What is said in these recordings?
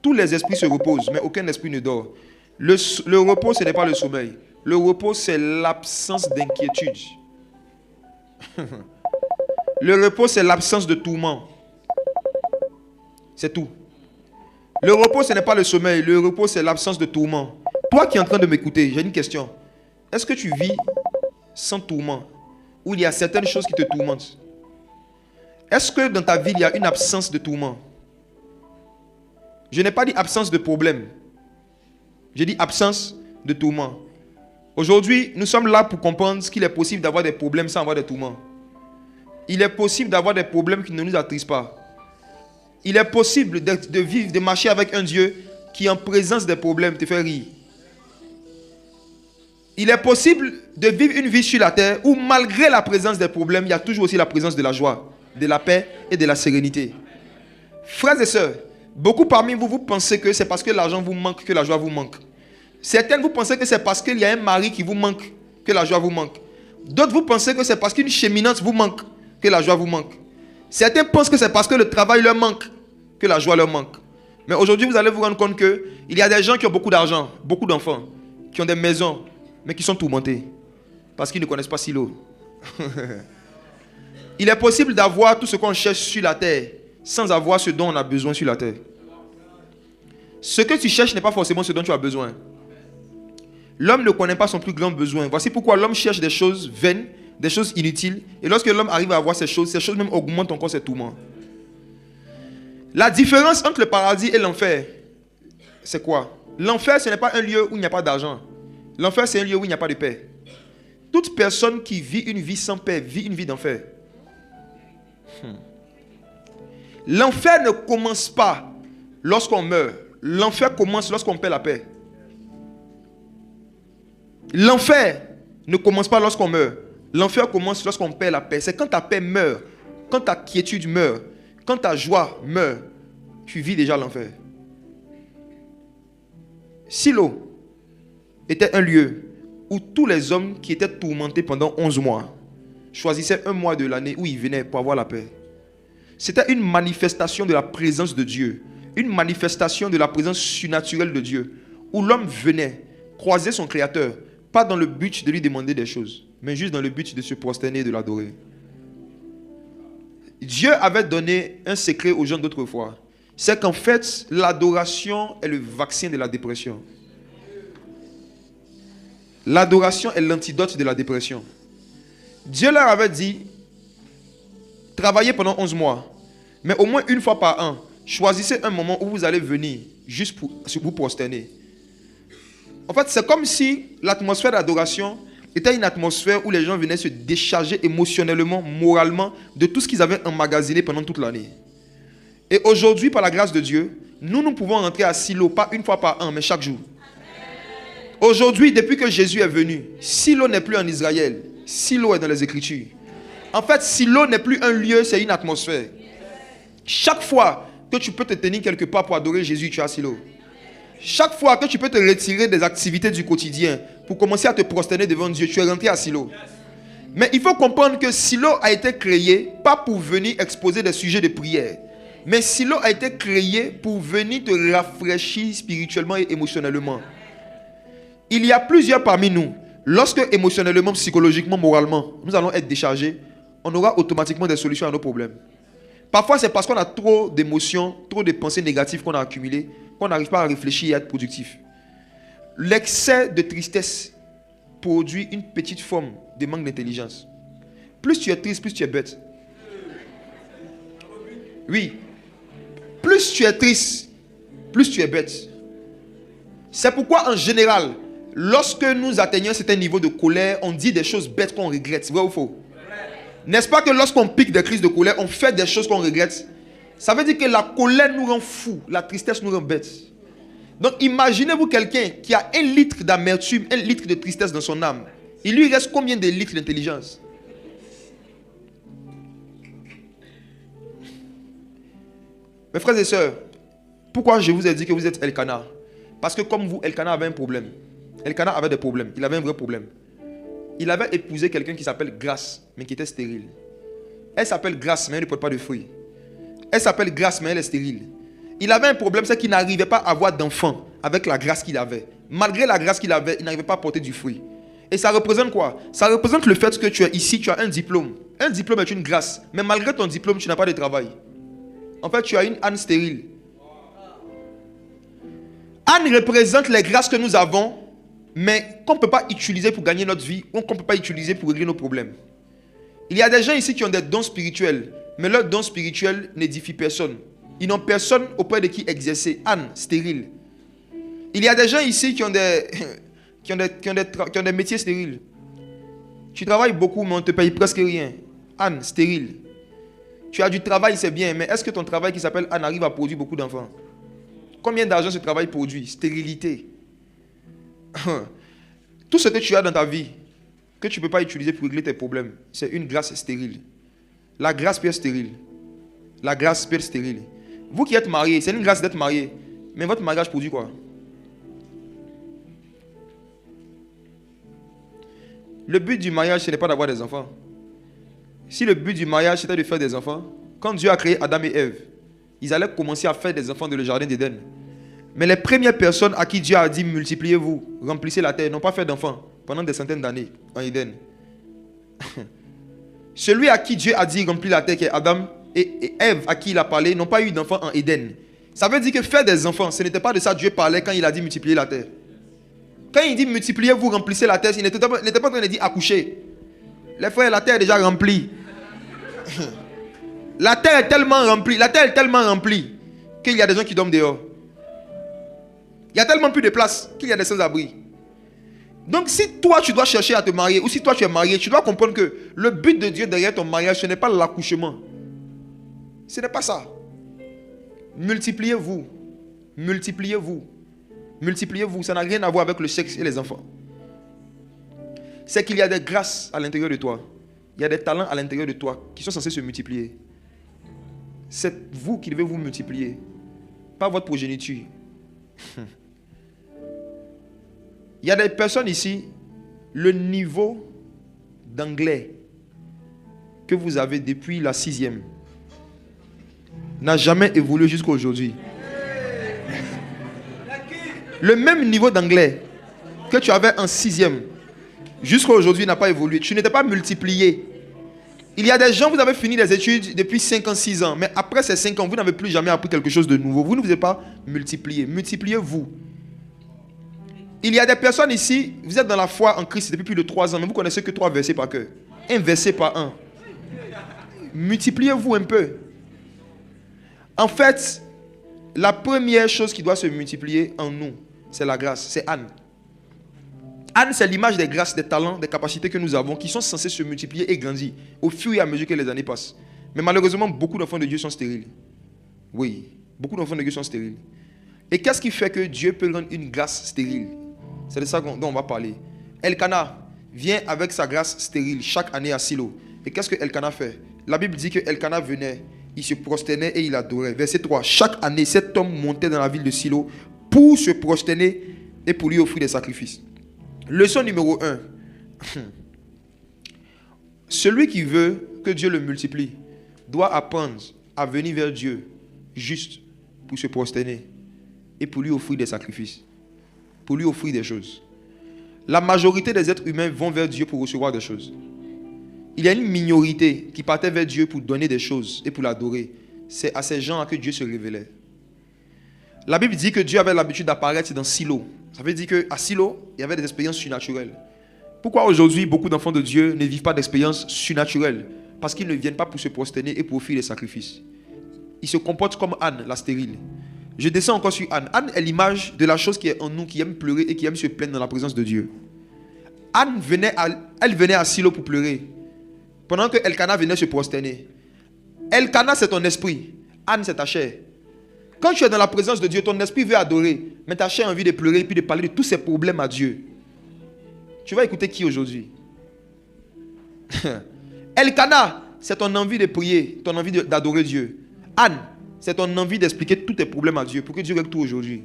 tous les esprits se reposent, mais aucun esprit ne dort. Le repos, ce n'est pas le sommeil. Le repos, c'est l'absence d'inquiétude. Le repos, c'est l'absence de tourment. C'est tout. Le repos, ce n'est pas le sommeil. Le repos, c'est l'absence de tourment. Toi qui es en train de m'écouter, j'ai une question. Est-ce que tu vis sans tourment? Ou il y a certaines choses qui te tourmentent? Est-ce que dans ta vie, il y a une absence de tourment? Je n'ai pas dit absence de problème. J'ai dit absence de tourment. Aujourd'hui, nous sommes là pour comprendre qu'il est possible d'avoir des problèmes sans avoir des tourments. Il est possible d'avoir des problèmes qui ne nous attristent pas. Il est possible de vivre, de marcher avec un Dieu qui, en présence des problèmes, te fait rire. Il est possible de vivre une vie sur la terre où, malgré la présence des problèmes, il y a toujours aussi la présence de la joie, de la paix et de la sérénité. Frères et sœurs, beaucoup parmi vous, vous pensez que c'est parce que l'argent vous manque que la joie vous manque. Certains, vous pensez que c'est parce qu'il y a un mari qui vous manque que la joie vous manque. D'autres, vous pensez que c'est parce qu'une cheminante vous manque que la joie vous manque. Certains pensent que c'est parce que le travail leur manque que la joie leur manque. Mais aujourd'hui, vous allez vous rendre compte qu'il y a des gens qui ont beaucoup d'argent, beaucoup d'enfants, qui ont des maisons, mais qui sont tourmentés parce qu'ils ne connaissent pas Silo. Il est possible d'avoir tout ce qu'on cherche sur la terre sans avoir ce dont on a besoin sur la terre. Ce que tu cherches n'est pas forcément ce dont tu as besoin. L'homme ne connaît pas son plus grand besoin. Voici pourquoi l'homme cherche des choses vaines, des choses inutiles. Et lorsque l'homme arrive à avoir ces choses même augmentent encore ses tourments. La différence entre le paradis et l'enfer, c'est quoi? L'enfer, ce n'est pas un lieu où il n'y a pas d'argent. L'enfer, c'est un lieu où il n'y a pas de paix. Toute personne qui vit une vie sans paix vit une vie d'enfer. L'enfer ne commence pas lorsqu'on meurt. L'enfer commence lorsqu'on perd la paix. L'enfer ne commence pas lorsqu'on meurt. L'enfer commence lorsqu'on perd la paix. C'est quand ta paix meurt, quand ta quiétude meurt, quand ta joie meurt, tu vis déjà l'enfer. Silo était un lieu où tous les hommes qui étaient tourmentés pendant 11 mois choisissaient un mois de l'année où ils venaient pour avoir la paix. C'était une manifestation de la présence de Dieu, une manifestation de la présence surnaturelle de Dieu, où l'homme venait croiser son Créateur, pas dans le but de lui demander des choses, mais juste dans le but de se prosterner et de l'adorer. Dieu avait donné un secret aux gens d'autrefois. C'est qu'en fait, l'adoration est le vaccin de la dépression. L'adoration est l'antidote de la dépression. Dieu leur avait dit, travaillez pendant 11 mois, mais au moins une fois par an, choisissez un moment où vous allez venir, juste pour vous prosterner. En fait, c'est comme si l'atmosphère d'adoration était une atmosphère où les gens venaient se décharger émotionnellement, moralement, de tout ce qu'ils avaient emmagasiné pendant toute l'année. Et aujourd'hui, par la grâce de Dieu, nous pouvons rentrer à Silo, pas une fois par an, mais chaque jour. Aujourd'hui, depuis que Jésus est venu, Silo n'est plus en Israël. Silo est dans les Écritures. En fait, Silo n'est plus un lieu, c'est une atmosphère. Chaque fois que tu peux te tenir quelque part pour adorer Jésus, tu as Silo. Chaque fois que tu peux te retirer des activités du quotidien pour commencer à te prosterner devant Dieu, tu es rentré à Silo. Mais il faut comprendre que Silo a été créé pas pour venir exposer des sujets de prière. Mais Silo a été créé pour venir te rafraîchir spirituellement et émotionnellement. Il y a plusieurs parmi nous. Lorsque émotionnellement, psychologiquement, moralement, nous allons être déchargés, on aura automatiquement des solutions à nos problèmes. Parfois, c'est parce qu'on a trop d'émotions, trop de pensées négatives qu'on a accumulées, qu'on n'arrive pas à réfléchir et à être productif. L'excès de tristesse produit une petite forme de manque d'intelligence. Plus tu es triste, plus tu es bête. Oui. Plus tu es triste, plus tu es bête. C'est pourquoi, en général, lorsque nous atteignons un certain niveau de colère, on dit des choses bêtes qu'on regrette. C'est vrai ou faux? N'est-ce pas que lorsqu'on pique des crises de colère, on fait des choses qu'on regrette? Ça veut dire que la colère nous rend fous, la tristesse nous rend bêtes. Donc imaginez-vous quelqu'un qui a 1 litre d'amertume, 1 litre de tristesse dans son âme. Il lui reste combien de litres d'intelligence? Mes frères et sœurs, pourquoi je vous ai dit que vous êtes Elkanah? Parce que comme vous, Elkanah avait un problème. Elkanah avait des problèmes. Il avait un vrai problème. Il avait épousé quelqu'un qui s'appelle Grâce, mais qui était stérile. Elle s'appelle Grâce, mais elle ne porte pas de fruits. Elle s'appelle Grâce, mais elle est stérile. Il avait un problème, c'est qu'il n'arrivait pas à avoir d'enfant avec la grâce qu'il avait. Malgré la grâce qu'il avait, il n'arrivait pas à porter du fruit. Et ça représente quoi? Ça représente le fait que tu es ici, tu as un diplôme. Un diplôme est une grâce. Mais malgré ton diplôme, tu n'as pas de travail. En fait, tu as une âne stérile. Âne représente les grâces que nous avons, mais qu'on ne peut pas utiliser pour gagner notre vie ou qu'on ne peut pas utiliser pour régler nos problèmes. Il y a des gens ici qui ont des dons spirituels, mais leurs dons spirituels n'édifient personne. Ils n'ont personne auprès de qui exercer. Âne stérile. Il y a des gens ici qui ont des métiers stériles. Tu travailles beaucoup, mais on ne te paye presque rien. Âne stérile. Tu as du travail, c'est bien, mais est-ce que ton travail qui s'appelle Âne arrive à produire beaucoup d'enfants? Combien d'argent ce travail produit? Stérilité. Tout ce que tu as dans ta vie, que tu ne peux pas utiliser pour régler tes problèmes, c'est une grâce stérile. La grâce peut être stérile. La grâce peut être stérile. Vous qui êtes mariés, c'est une grâce d'être marié. Mais votre mariage produit quoi? Le but du mariage, ce n'est pas d'avoir des enfants. Si le but du mariage, c'était de faire des enfants, quand Dieu a créé Adam et Ève, ils allaient commencer à faire des enfants dans le jardin d'Éden. Mais les premières personnes à qui Dieu a dit multipliez-vous, remplissez la terre, n'ont pas fait d'enfants pendant des centaines d'années en Éden. Celui à qui Dieu a dit remplir la terre, qui est Adam et Ève, à qui il a parlé, n'ont pas eu d'enfants en Éden. Ça veut dire que faire des enfants, ce n'était pas de ça que Dieu parlait quand il a dit multiplier la terre. Quand il dit multipliez-vous, remplissez la terre, il n'était pas en train de dire accoucher. Les frères, la terre est déjà remplie. La terre est tellement remplie qu'il y a des gens qui dorment dehors. Il y a tellement plus de place qu'il y a des sans-abri. Donc si toi tu dois chercher à te marier, ou si toi tu es marié, tu dois comprendre que le but de Dieu derrière ton mariage, ce n'est pas l'accouchement. Ce n'est pas ça. Multipliez-vous. Multipliez-vous. Multipliez-vous. Ça n'a rien à voir avec le sexe et les enfants. C'est qu'il y a des grâces à l'intérieur de toi. Il y a des talents à l'intérieur de toi qui sont censés se multiplier. C'est vous qui devez vous multiplier. Pas votre progéniture. Il y a des personnes ici, le niveau d'anglais que vous avez depuis la 6e n'a jamais évolué jusqu'à aujourd'hui. Le même niveau d'anglais que tu avais en 6e jusqu'à aujourd'hui n'a pas évolué. Tu n'étais pas multiplié. Il y a des gens, vous avez fini les études depuis 5 ans, 6 ans, mais après ces 5 ans, vous n'avez plus jamais appris quelque chose de nouveau. Vous ne vous êtes pas multiplié. Multipliez-vous. Il y a des personnes ici, vous êtes dans la foi en Christ depuis plus de 3 ans, mais vous connaissez que 3 versets par cœur. Un verset par un. Multipliez-vous un peu. En fait, la première chose qui doit se multiplier en nous, c'est la grâce, c'est Anne. Anne, c'est l'image des grâces, des talents, des capacités que nous avons qui sont censées se multiplier et grandir au fur et à mesure que les années passent. Mais malheureusement, beaucoup d'enfants de Dieu sont stériles. Oui, beaucoup d'enfants de Dieu sont stériles. Et qu'est-ce qui fait que Dieu peut rendre une grâce stérile? C'est de ça dont on va parler. Elkana vient avec sa grâce stérile chaque année à Silo. Et qu'est-ce que Elkana fait? La Bible dit que Elkana venait, il se prosternait et il adorait. Verset 3. Chaque année, cet homme montait dans la ville de Silo pour se prosterner et pour lui offrir des sacrifices. Leçon numéro 1. Celui qui veut que Dieu le multiplie doit apprendre à venir vers Dieu juste pour se prosterner et pour lui offrir des sacrifices, pour lui offrir des choses. La majorité des êtres humains vont vers Dieu pour recevoir des choses. Il y a une minorité qui partait vers Dieu pour donner des choses et pour l'adorer. C'est à ces gens que Dieu se révélait. La Bible dit que Dieu avait l'habitude d'apparaître dans Silo. Ça veut dire qu'à Silo, il y avait des expériences surnaturelles. Pourquoi aujourd'hui beaucoup d'enfants de Dieu ne vivent pas d'expériences surnaturelles? Parce qu'ils ne viennent pas pour se prosterner et pour offrir des sacrifices. Ils se comportent comme Anne, la stérile. Je descends encore sur Anne. Anne est l'image de la chose qui est en nous, qui aime pleurer et qui aime se plaindre dans la présence de Dieu. Anne venait à Silo pour pleurer, pendant que Elkana venait se prosterner. Elkana, c'est ton esprit. Anne, c'est ta chair. Quand tu es dans la présence de Dieu, ton esprit veut adorer, mais ta chair a envie de pleurer et puis de parler de tous ses problèmes à Dieu. Tu vas écouter qui aujourd'hui? Elkana, c'est ton envie de prier, ton envie d'adorer Dieu. Anne, c'est ton envie d'expliquer tous tes problèmes à Dieu pour que Dieu règle tout aujourd'hui.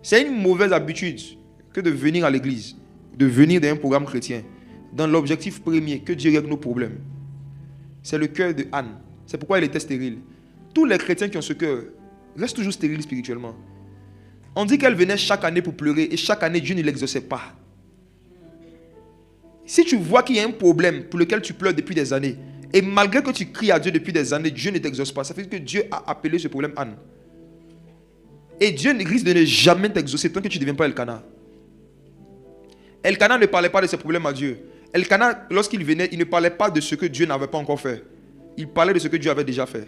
C'est une mauvaise habitude que de venir à l'église, de venir dans un programme chrétien, dans l'objectif premier, que Dieu règle nos problèmes. C'est le cœur de Anne. C'est pourquoi elle était stérile. tous les chrétiens qui ont ce cœur restent toujours stériles spirituellement. On dit qu'elle venait chaque année pour pleurer et chaque année Dieu ne l'exauçait pas. Si tu vois qu'il y a un problème pour lequel tu pleures depuis des années, et malgré que tu cries à Dieu depuis des années, Dieu ne t'exauce pas, ça fait que Dieu a appelé ce problème Anne. Et Dieu risque de ne jamais t'exaucer tant que tu ne deviens pas Elkana. Elkana ne parlait pas de ses problèmes à Dieu. Elkana, lorsqu'il venait, il ne parlait pas de ce que Dieu n'avait pas encore fait. Il parlait de ce que Dieu avait déjà fait.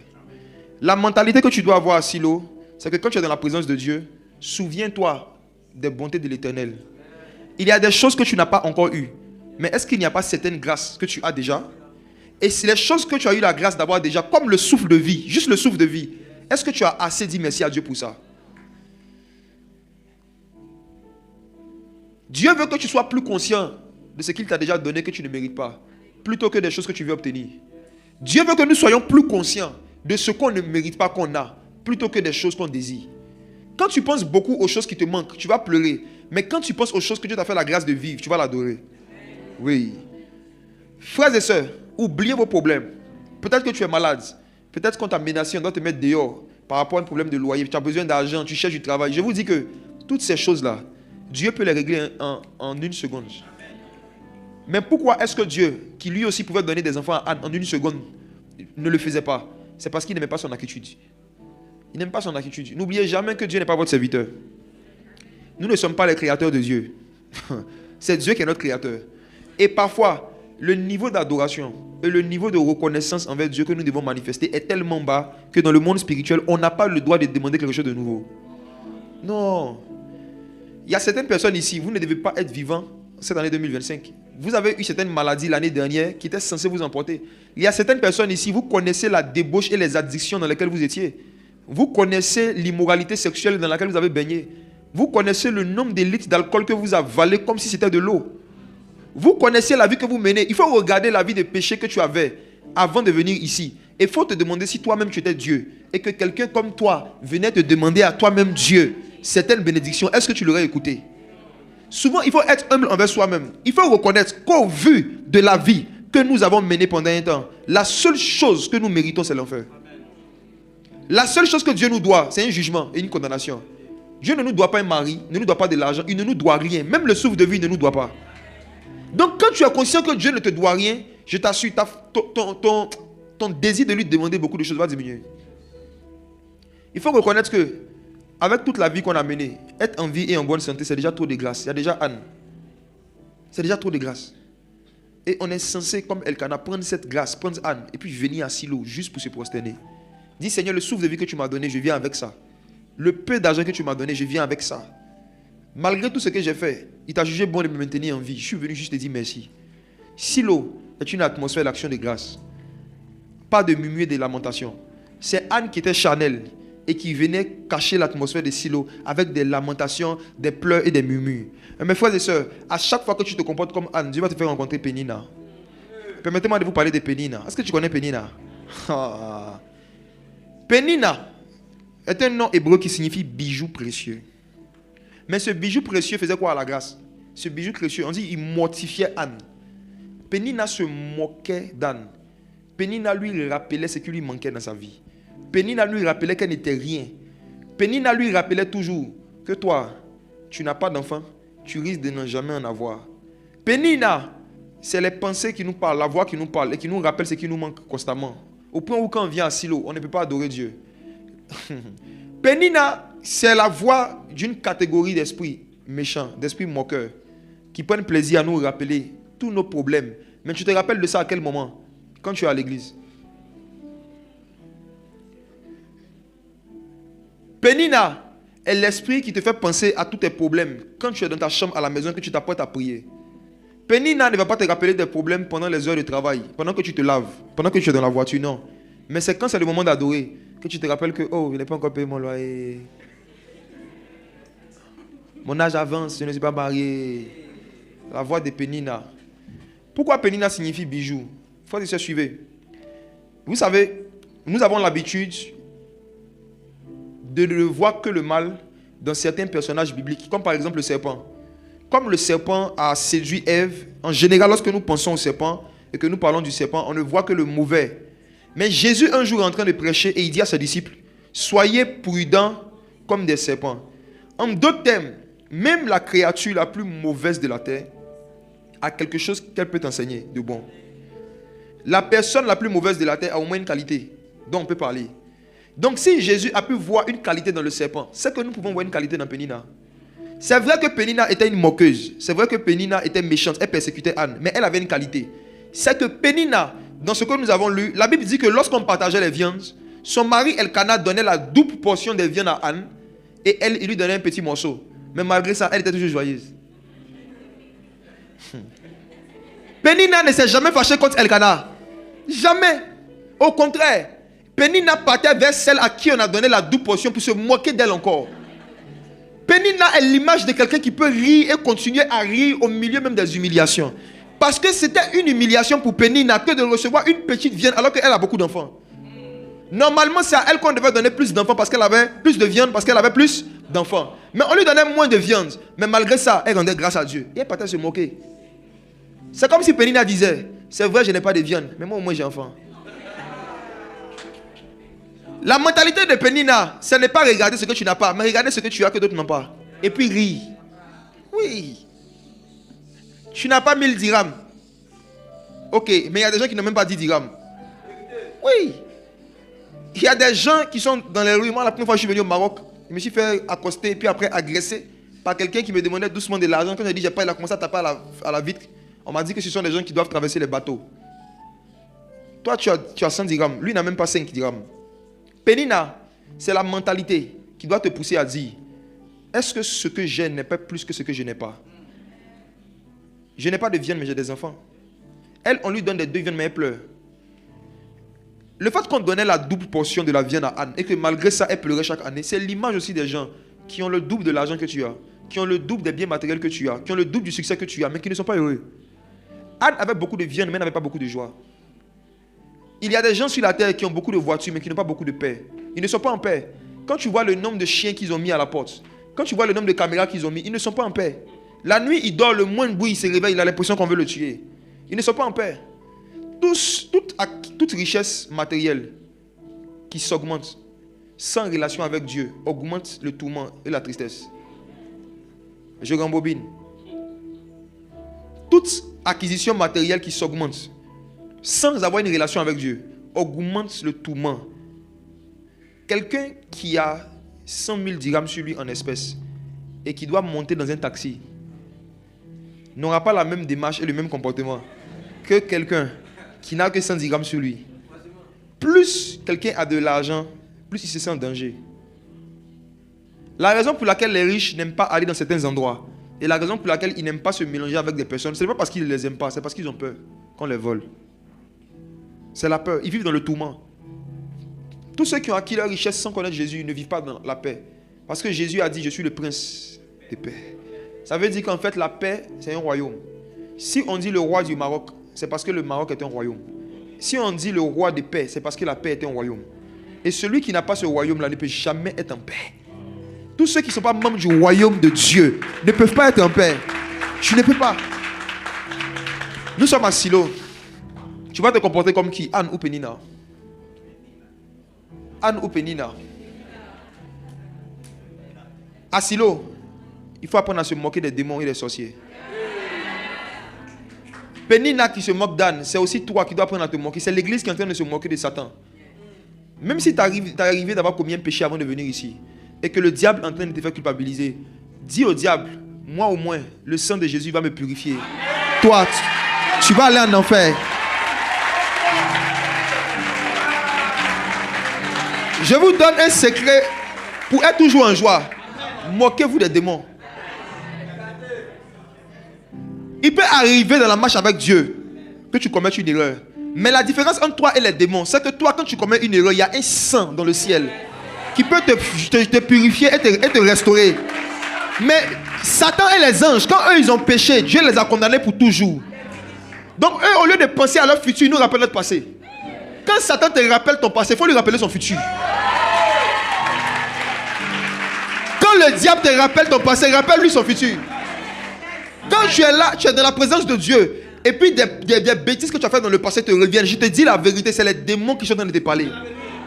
La mentalité que tu dois avoir à Silo, c'est que quand tu es dans la présence de Dieu, souviens-toi des bontés de l'Éternel. Il y a des choses que tu n'as pas encore eues. Mais est-ce qu'il n'y a pas certaines grâces que tu as déjà? Et si les choses que tu as eu la grâce d'avoir déjà, comme le souffle de vie, juste le souffle de vie, est-ce que tu as assez dit merci à Dieu pour ça? Dieu veut que tu sois plus conscient de ce qu'il t'a déjà donné que tu ne mérites pas, plutôt que des choses que tu veux obtenir. Dieu veut que nous soyons plus conscients de ce qu'on ne mérite pas qu'on a, plutôt que des choses qu'on désire. Quand tu penses beaucoup aux choses qui te manquent, tu vas pleurer. Mais quand tu penses aux choses que Dieu t'a fait la grâce de vivre, tu vas l'adorer. Oui. Frères et sœurs, oubliez vos problèmes. Peut-être que tu es malade. Peut-être qu'on t'a menacé, on doit te mettre dehors par rapport à un problème de loyer. Tu as besoin d'argent, tu cherches du travail. Je vous dis que toutes ces choses-là, Dieu peut les régler en une seconde. Mais pourquoi est-ce que Dieu, qui lui aussi pouvait donner des enfants à Anne en une seconde, ne le faisait pas? C'est parce qu'il n'aimait pas son attitude. Il n'aime pas son attitude. N'oubliez jamais que Dieu n'est pas votre serviteur. Nous ne sommes pas les créateurs de Dieu. C'est Dieu qui est notre créateur. Et parfois, le niveau d'adoration et le niveau de reconnaissance envers Dieu que nous devons manifester est tellement bas que dans le monde spirituel, on n'a pas le droit de demander quelque chose de nouveau. Non. Il y a certaines personnes ici, vous ne devez pas être vivant cette année 2025. Vous avez eu certaines maladies l'année dernière qui étaient censées vous emporter. Il y a certaines personnes ici, vous connaissez la débauche et les addictions dans lesquelles vous étiez. Vous connaissez l'immoralité sexuelle dans laquelle vous avez baigné. Vous connaissez le nombre de litres d'alcool que vous avalez comme si c'était de l'eau. Vous connaissez la vie que vous menez. Il faut regarder la vie de péché que tu avais avant de venir ici. Et il faut te demander si toi-même tu étais Dieu. Et que quelqu'un comme toi venait te demander à toi-même Dieu certaines bénédictions. Est-ce que tu l'aurais écouté? Souvent, il faut être humble envers soi-même. Il faut reconnaître qu'au vu de la vie que nous avons menée pendant un temps, la seule chose que nous méritons, c'est l'enfer. La seule chose que Dieu nous doit, c'est un jugement et une condamnation. Dieu ne nous doit pas un mari, ne nous doit pas de l'argent, il ne nous doit rien. Même le souffle de vie, il ne nous doit pas. Donc quand tu es conscient que Dieu ne te doit rien, je t'assure, ton désir de lui demander beaucoup de choses va diminuer. Il faut reconnaître que, avec toute la vie qu'on a menée, être en vie et en bonne santé, c'est déjà trop de grâce. Il y a déjà Anne. C'est déjà trop de grâce. Et on est censé, comme Elkana, prendre cette grâce, prendre Anne, et puis venir à Silo, juste pour se prosterner. Dis, Seigneur, le souffle de vie que tu m'as donné, je viens avec ça. Le peu d'argent que tu m'as donné, je viens avec ça. Malgré tout ce que j'ai fait, il t'a jugé bon de me maintenir en vie. Je suis venu juste te dire merci. Silo est une atmosphère d'action de grâce. Pas de murmure et de lamentation. C'est Anne qui était charnelle et qui venait cacher l'atmosphère de Silo avec des lamentations, des pleurs et des murmures. Mes frères et sœurs, à chaque fois que tu te comportes comme Anne, Dieu va te faire rencontrer Pénina. Permettez-moi de vous parler de Pénina. Est-ce que tu connais Pénina? Pénina est un nom hébreu qui signifie bijou précieux. Mais ce bijou précieux faisait quoi à la grâce? Ce bijou précieux, on dit, il mortifiait Anne. Pénina se moquait d'Anne. Pénina lui rappelait ce qui lui manquait dans sa vie. Pénina lui rappelait qu'elle n'était rien. Pénina lui rappelait toujours que toi, tu n'as pas d'enfant, tu risques de ne jamais en avoir. Pénina, c'est les pensées qui nous parlent, la voix qui nous parle et qui nous rappelle ce qui nous manque constamment. Au point où quand on vient à Silo, on ne peut pas adorer Dieu. Pénina, c'est la voix d'une catégorie d'esprits méchants, d'esprits moqueurs, qui prennent plaisir à nous rappeler tous nos problèmes. Mais tu te rappelles de ça à quel moment? Quand tu es à l'église. Pénina est l'esprit qui te fait penser à tous tes problèmes quand tu es dans ta chambre à la maison, que tu t'apprêtes à prier. Pénina ne va pas te rappeler des problèmes pendant les heures de travail, pendant que tu te laves, pendant que tu es dans la voiture, non. Mais c'est quand c'est le moment d'adorer que tu te rappelles que, oh, je n'ai pas encore payé mon loyer. Mon âge avance, je ne suis pas marié. La voix de Pénina. Pourquoi Pénina signifie bijou? Il faut que vous suivez. Vous savez, nous avons l'habitude de ne voir que le mal dans certains personnages bibliques, comme par exemple le serpent. Comme le serpent a séduit Ève, en général, lorsque nous pensons au serpent et que nous parlons du serpent, on ne voit que le mauvais. Mais Jésus un jour est en train de prêcher et il dit à ses disciples, soyez prudents comme des serpents. En d'autres termes, même la créature la plus mauvaise de la terre a quelque chose qu'elle peut t'enseigner de bon. La personne la plus mauvaise de la terre a au moins une qualité dont on peut parler. Donc si Jésus a pu voir une qualité dans le serpent, c'est que nous pouvons voir une qualité dans Pénina. C'est vrai que Pénina était une moqueuse. C'est vrai que Pénina était méchante. Elle persécutait Anne. Mais elle avait une qualité. C'est que Pénina, dans ce que nous avons lu, la Bible dit que lorsqu'on partageait les viandes, son mari Elkana donnait la double portion des viandes à Anne et elle, il lui donnait un petit morceau. Mais malgré ça, elle était toujours joyeuse. Pénina ne s'est jamais fâchée contre Elkana. Jamais. Au contraire, Pénina partait vers celle à qui on a donné la double portion pour se moquer d'elle encore. Pénina est l'image de quelqu'un qui peut rire et continuer à rire au milieu même des humiliations. Parce que c'était une humiliation pour Pénina que de recevoir une petite viande alors qu'elle a beaucoup d'enfants. Normalement, c'est à elle qu'on devait donner plus d'enfants parce qu'elle avait plus de viande, parce qu'elle avait plus d'enfants. Mais on lui donnait moins de viande. Mais malgré ça, elle rendait grâce à Dieu. Et elle partait se moquer. C'est comme si Pénina disait, c'est vrai, je n'ai pas de viande, mais moi au moins j'ai enfant. La mentalité de Pénina, ce n'est pas regarder ce que tu n'as pas, mais regarder ce que tu as que d'autres n'ont pas. Et puis rire. Oui. Tu n'as pas 1000 dirhams. Ok, mais il y a des gens qui n'ont même pas 10 dirhams. Oui. Il y a des gens qui sont dans les rues. Moi, la première fois que je suis venu au Maroc, je me suis fait accoster, puis après agresser par quelqu'un qui me demandait doucement de l'argent. Quand j'ai dit j'ai pas, il a commencé à taper à la vitre. On m'a dit que ce sont des gens qui doivent traverser les bateaux. Toi, tu as 100 dirhams. Lui, il n'a même pas 5 dirhams. Pénina, c'est la mentalité qui doit te pousser à dire, est-ce que ce que j'ai n'est pas plus que ce que je n'ai pas? Je n'ai pas de viande, mais j'ai des enfants. Elle, on lui donne des 2 viandes, mais elle pleure. Le fait qu'on donnait la double portion de la viande à Anne et que malgré ça, elle pleurait chaque année, c'est l'image aussi des gens qui ont le double de l'argent que tu as, qui ont le double des biens matériels que tu as, qui ont le double du succès que tu as, mais qui ne sont pas heureux. Anne avait beaucoup de viande, mais n'avait pas beaucoup de joie. Il y a des gens sur la terre qui ont beaucoup de voitures, mais qui n'ont pas beaucoup de paix. Ils ne sont pas en paix. Quand tu vois le nombre de chiens qu'ils ont mis à la porte, quand tu vois le nombre de caméras qu'ils ont mis, ils ne sont pas en paix. La nuit, il dort, le moindre bruit, il se réveille, il a l'impression qu'on veut le tuer. Ils ne sont pas en paix. Toute richesse matérielle qui s'augmente sans relation avec Dieu augmente le tourment et la tristesse. Je rembobine. Toute acquisition matérielle qui s'augmente sans avoir une relation avec Dieu augmente le tourment. Quelqu'un qui a 100 000 dirhams sur lui en espèces et qui doit monter dans un taxi n'aura pas la même démarche et le même comportement que quelqu'un qui n'a que 100 dirhams sur lui. Plus quelqu'un a de l'argent, plus il se sent en danger. La raison pour laquelle les riches n'aiment pas aller dans certains endroits et la raison pour laquelle ils n'aiment pas se mélanger avec des personnes, ce n'est pas parce qu'ils ne les aiment pas, c'est parce qu'ils ont peur qu'on les vole. C'est la peur. Ils vivent dans le tourment. Tous ceux qui ont acquis leur richesse sans connaître Jésus ne vivent pas dans la paix. Parce que Jésus a dit, je suis le prince de paix. Ça veut dire qu'en fait, la paix, c'est un royaume. Si on dit le roi du Maroc, c'est parce que le Maroc est un royaume. Si on dit le roi de paix, c'est parce que la paix est un royaume. Et celui qui n'a pas ce royaume-là ne peut jamais être en paix. Tous ceux qui ne sont pas membres du royaume de Dieu ne peuvent pas être en paix. Tu ne peux pas. Nous sommes à Silo. Tu vas te comporter comme qui? Anne ou Pénina? Anne ou Pénina? À Silo, il faut apprendre à se moquer des démons et des sorciers. Pénina qui se moque d'Anne, c'est aussi toi qui dois apprendre à te moquer. C'est l'église qui est en train de se moquer de Satan. Même si tu es arrivé d'avoir commis un péché avant de venir ici, et que le diable est en train de te faire culpabiliser, dis au diable, moi au moins, le sang de Jésus va me purifier. Toi, tu vas aller en enfer. Je vous donne un secret pour être toujours en joie. Moquez-vous des démons. Il peut arriver dans la marche avec Dieu que tu commettes une erreur. Mais la différence entre toi et les démons, c'est que toi, quand tu commets une erreur, il y a un sang dans le ciel qui peut te purifier et te restaurer. Mais Satan et les anges, quand eux, ils ont péché, Dieu les a condamnés pour toujours. Donc eux, au lieu de penser à leur futur, ils nous rappellent notre passé. Quand Satan te rappelle ton passé, il faut lui rappeler son futur. Quand le diable te rappelle ton passé, rappelle-lui son futur. Quand tu es là, tu es dans la présence de Dieu. Et puis des bêtises que tu as fait dans le passé te reviennent. Je te dis la vérité, c'est les démons qui sont en train de te parler.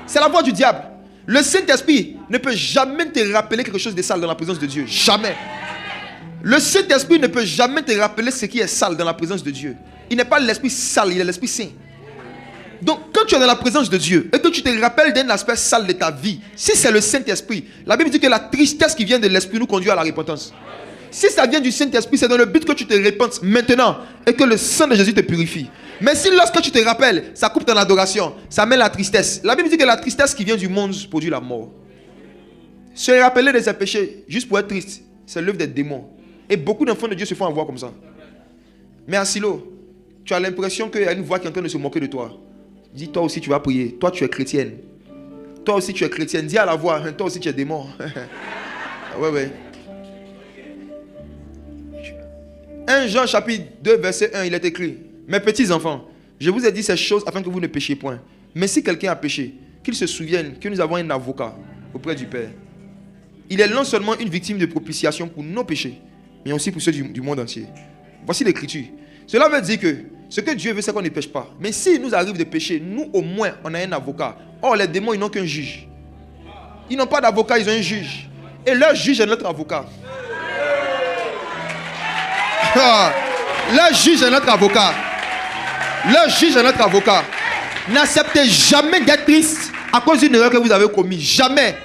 C'est la voix du diable. Le Saint-Esprit ne peut jamais te rappeler quelque chose de sale dans la présence de Dieu. Jamais. Le Saint-Esprit ne peut jamais te rappeler ce qui est sale dans la présence de Dieu. Il n'est pas l'esprit sale, il est l'esprit saint. Donc quand tu es dans la présence de Dieu et que tu te rappelles d'un aspect sale de ta vie, si c'est le Saint-Esprit, la Bible dit que la tristesse qui vient de l'esprit nous conduit à la repentance. Si ça vient du Saint-Esprit, c'est dans le but que tu te repentes maintenant et que le sang de Jésus te purifie. Mais si lorsque tu te rappelles, ça coupe ton adoration, ça met la tristesse. La Bible dit que la tristesse qui vient du monde produit la mort. Se rappeler de ses péchés juste pour être triste, c'est l'œuvre des démons. Et beaucoup d'enfants de Dieu se font avoir comme ça. Mais à Silo, tu as l'impression qu'il y a une voix qui est en train de se moquer de toi. Dis, toi aussi tu vas prier. Toi tu es chrétienne. Toi aussi tu es chrétienne. Dis à la voix, toi aussi tu es démon. Ouais. 1 Jean chapitre 2 verset 1, il est écrit: mes petits enfants, je vous ai dit ces choses afin que vous ne péchiez point. Mais si quelqu'un a péché, qu'il se souvienne que nous avons un avocat auprès du Père. Il est non seulement une victime de propitiation pour nos péchés, mais aussi pour ceux du monde entier. Voici l'écriture. Cela veut dire que ce que Dieu veut, c'est qu'on ne pêche pas. Mais s'il nous arrive de pécher, nous au moins, on a un avocat. Or, les démons, ils n'ont qu'un juge. Ils n'ont pas d'avocat, ils ont un juge. Et leur juge est notre avocat. Leur juge est notre avocat. Leur juge est notre avocat. N'acceptez jamais d'être triste à cause d'une erreur que vous avez commise. Jamais.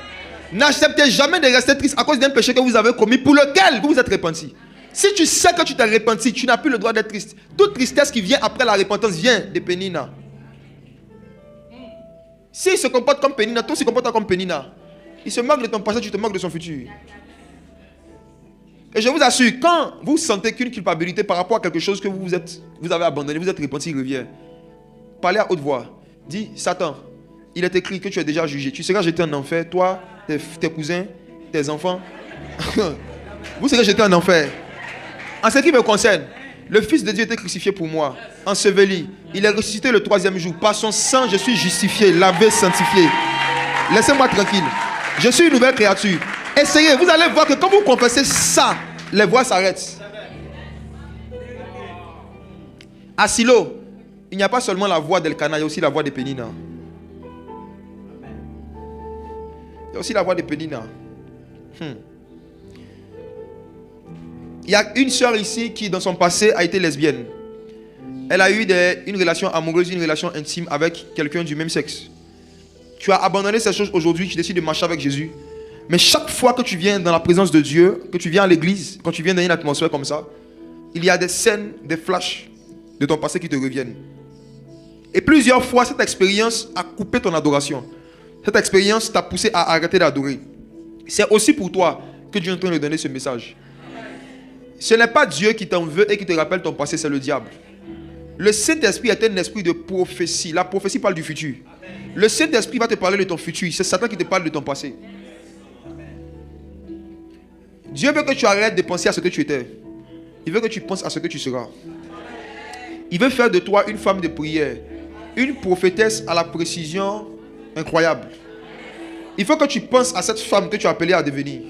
N'acceptez jamais de rester triste à cause d'un péché que vous avez commis pour lequel vous vous êtes repenti. Si tu sais que tu t'es repenti, tu n'as plus le droit d'être triste. Toute tristesse qui vient après la repentance vient de Pénina. S'il se comporte comme Pénina, toi aussi comporte comme Pénina. Il se moque de ton passé, tu te moques de son futur. Et je vous assure, quand vous sentez qu'une culpabilité par rapport à quelque chose que vous avez abandonné, vous êtes repenti, il revient. Parlez à haute voix. Dis, Satan, il est écrit que tu es déjà jugé. Tu seras jeté en enfer, toi, tes cousins, tes enfants. Vous serez jetés en enfer. En ce qui me concerne, le Fils de Dieu était crucifié pour moi, enseveli. Il est ressuscité le 3e jour. Par son sang, je suis justifié, lavé, sanctifié. Laissez-moi tranquille. Je suis une nouvelle créature. Essayez, vous allez voir que quand vous confessez ça, les voix s'arrêtent. À Silo, il n'y a pas seulement la voix d'Elkana, il y a aussi la voix de Pénina. Il y a aussi la voix de Pénina. Il y a une sœur ici qui, dans son passé, a été lesbienne. Elle a eu une relation amoureuse, une relation intime avec quelqu'un du même sexe. Tu as abandonné ces choses aujourd'hui, tu décides de marcher avec Jésus. Mais chaque fois que tu viens dans la présence de Dieu, que tu viens à l'église, quand tu viens dans une atmosphère comme ça, il y a des scènes, des flashs de ton passé qui te reviennent. Et plusieurs fois, cette expérience a coupé ton adoration. Cette expérience t'a poussé à arrêter d'adorer. C'est aussi pour toi que Dieu est en train de donner ce message. Ce n'est pas Dieu qui t'en veut et qui te rappelle ton passé, c'est le diable. Le Saint-Esprit est un esprit de prophétie. La prophétie parle du futur. Le Saint-Esprit va te parler de ton futur. C'est Satan qui te parle de ton passé. Dieu veut que tu arrêtes de penser à ce que tu étais. Il veut que tu penses à ce que tu seras. Il veut faire de toi une femme de prière, une prophétesse à la précision incroyable. Il faut que tu penses à cette femme que tu as appelée à devenir.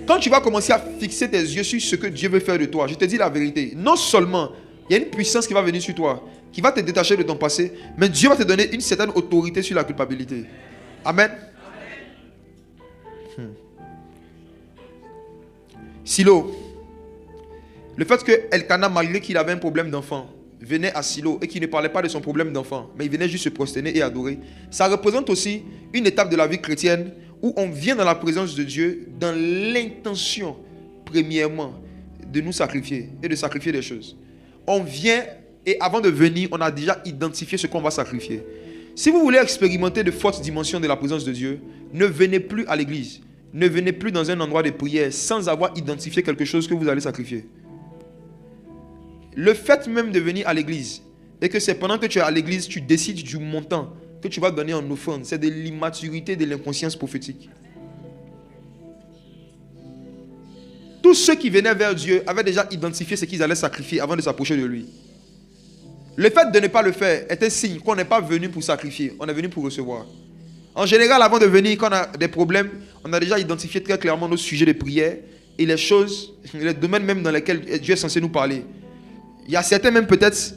Quand tu vas commencer à fixer tes yeux sur ce que Dieu veut faire de toi, je te dis la vérité, non seulement il y a une puissance qui va venir sur toi, qui va te détacher de ton passé, mais Dieu va te donner une certaine autorité sur la culpabilité. Amen. Silo, le fait que Elkana, malgré qu'il avait un problème d'enfant, venait à Silo et qu'il ne parlait pas de son problème d'enfant, mais il venait juste se prosterner et adorer, ça représente aussi une étape de la vie chrétienne où on vient dans la présence de Dieu dans l'intention, premièrement, de nous sacrifier et de sacrifier des choses. On vient et avant de venir, on a déjà identifié ce qu'on va sacrifier. Si vous voulez expérimenter de fortes dimensions de la présence de Dieu, ne venez plus à l'église. Ne venez plus dans un endroit de prière sans avoir identifié quelque chose que vous allez sacrifier. Le fait même de venir à l'église et que c'est pendant que tu es à l'église, tu décides du montant que tu vas donner en offrande, c'est de l'immaturité, de l'inconscience prophétique. Tous ceux qui venaient vers Dieu avaient déjà identifié ce qu'ils allaient sacrifier avant de s'approcher de lui. Le fait de ne pas le faire est un signe qu'on n'est pas venu pour sacrifier, on est venu pour recevoir. En général, avant de venir, quand on a des problèmes, on a déjà identifié très clairement nos sujets de prière et les choses, les domaines même dans lesquels Dieu est censé nous parler. Il y a certains même peut-être,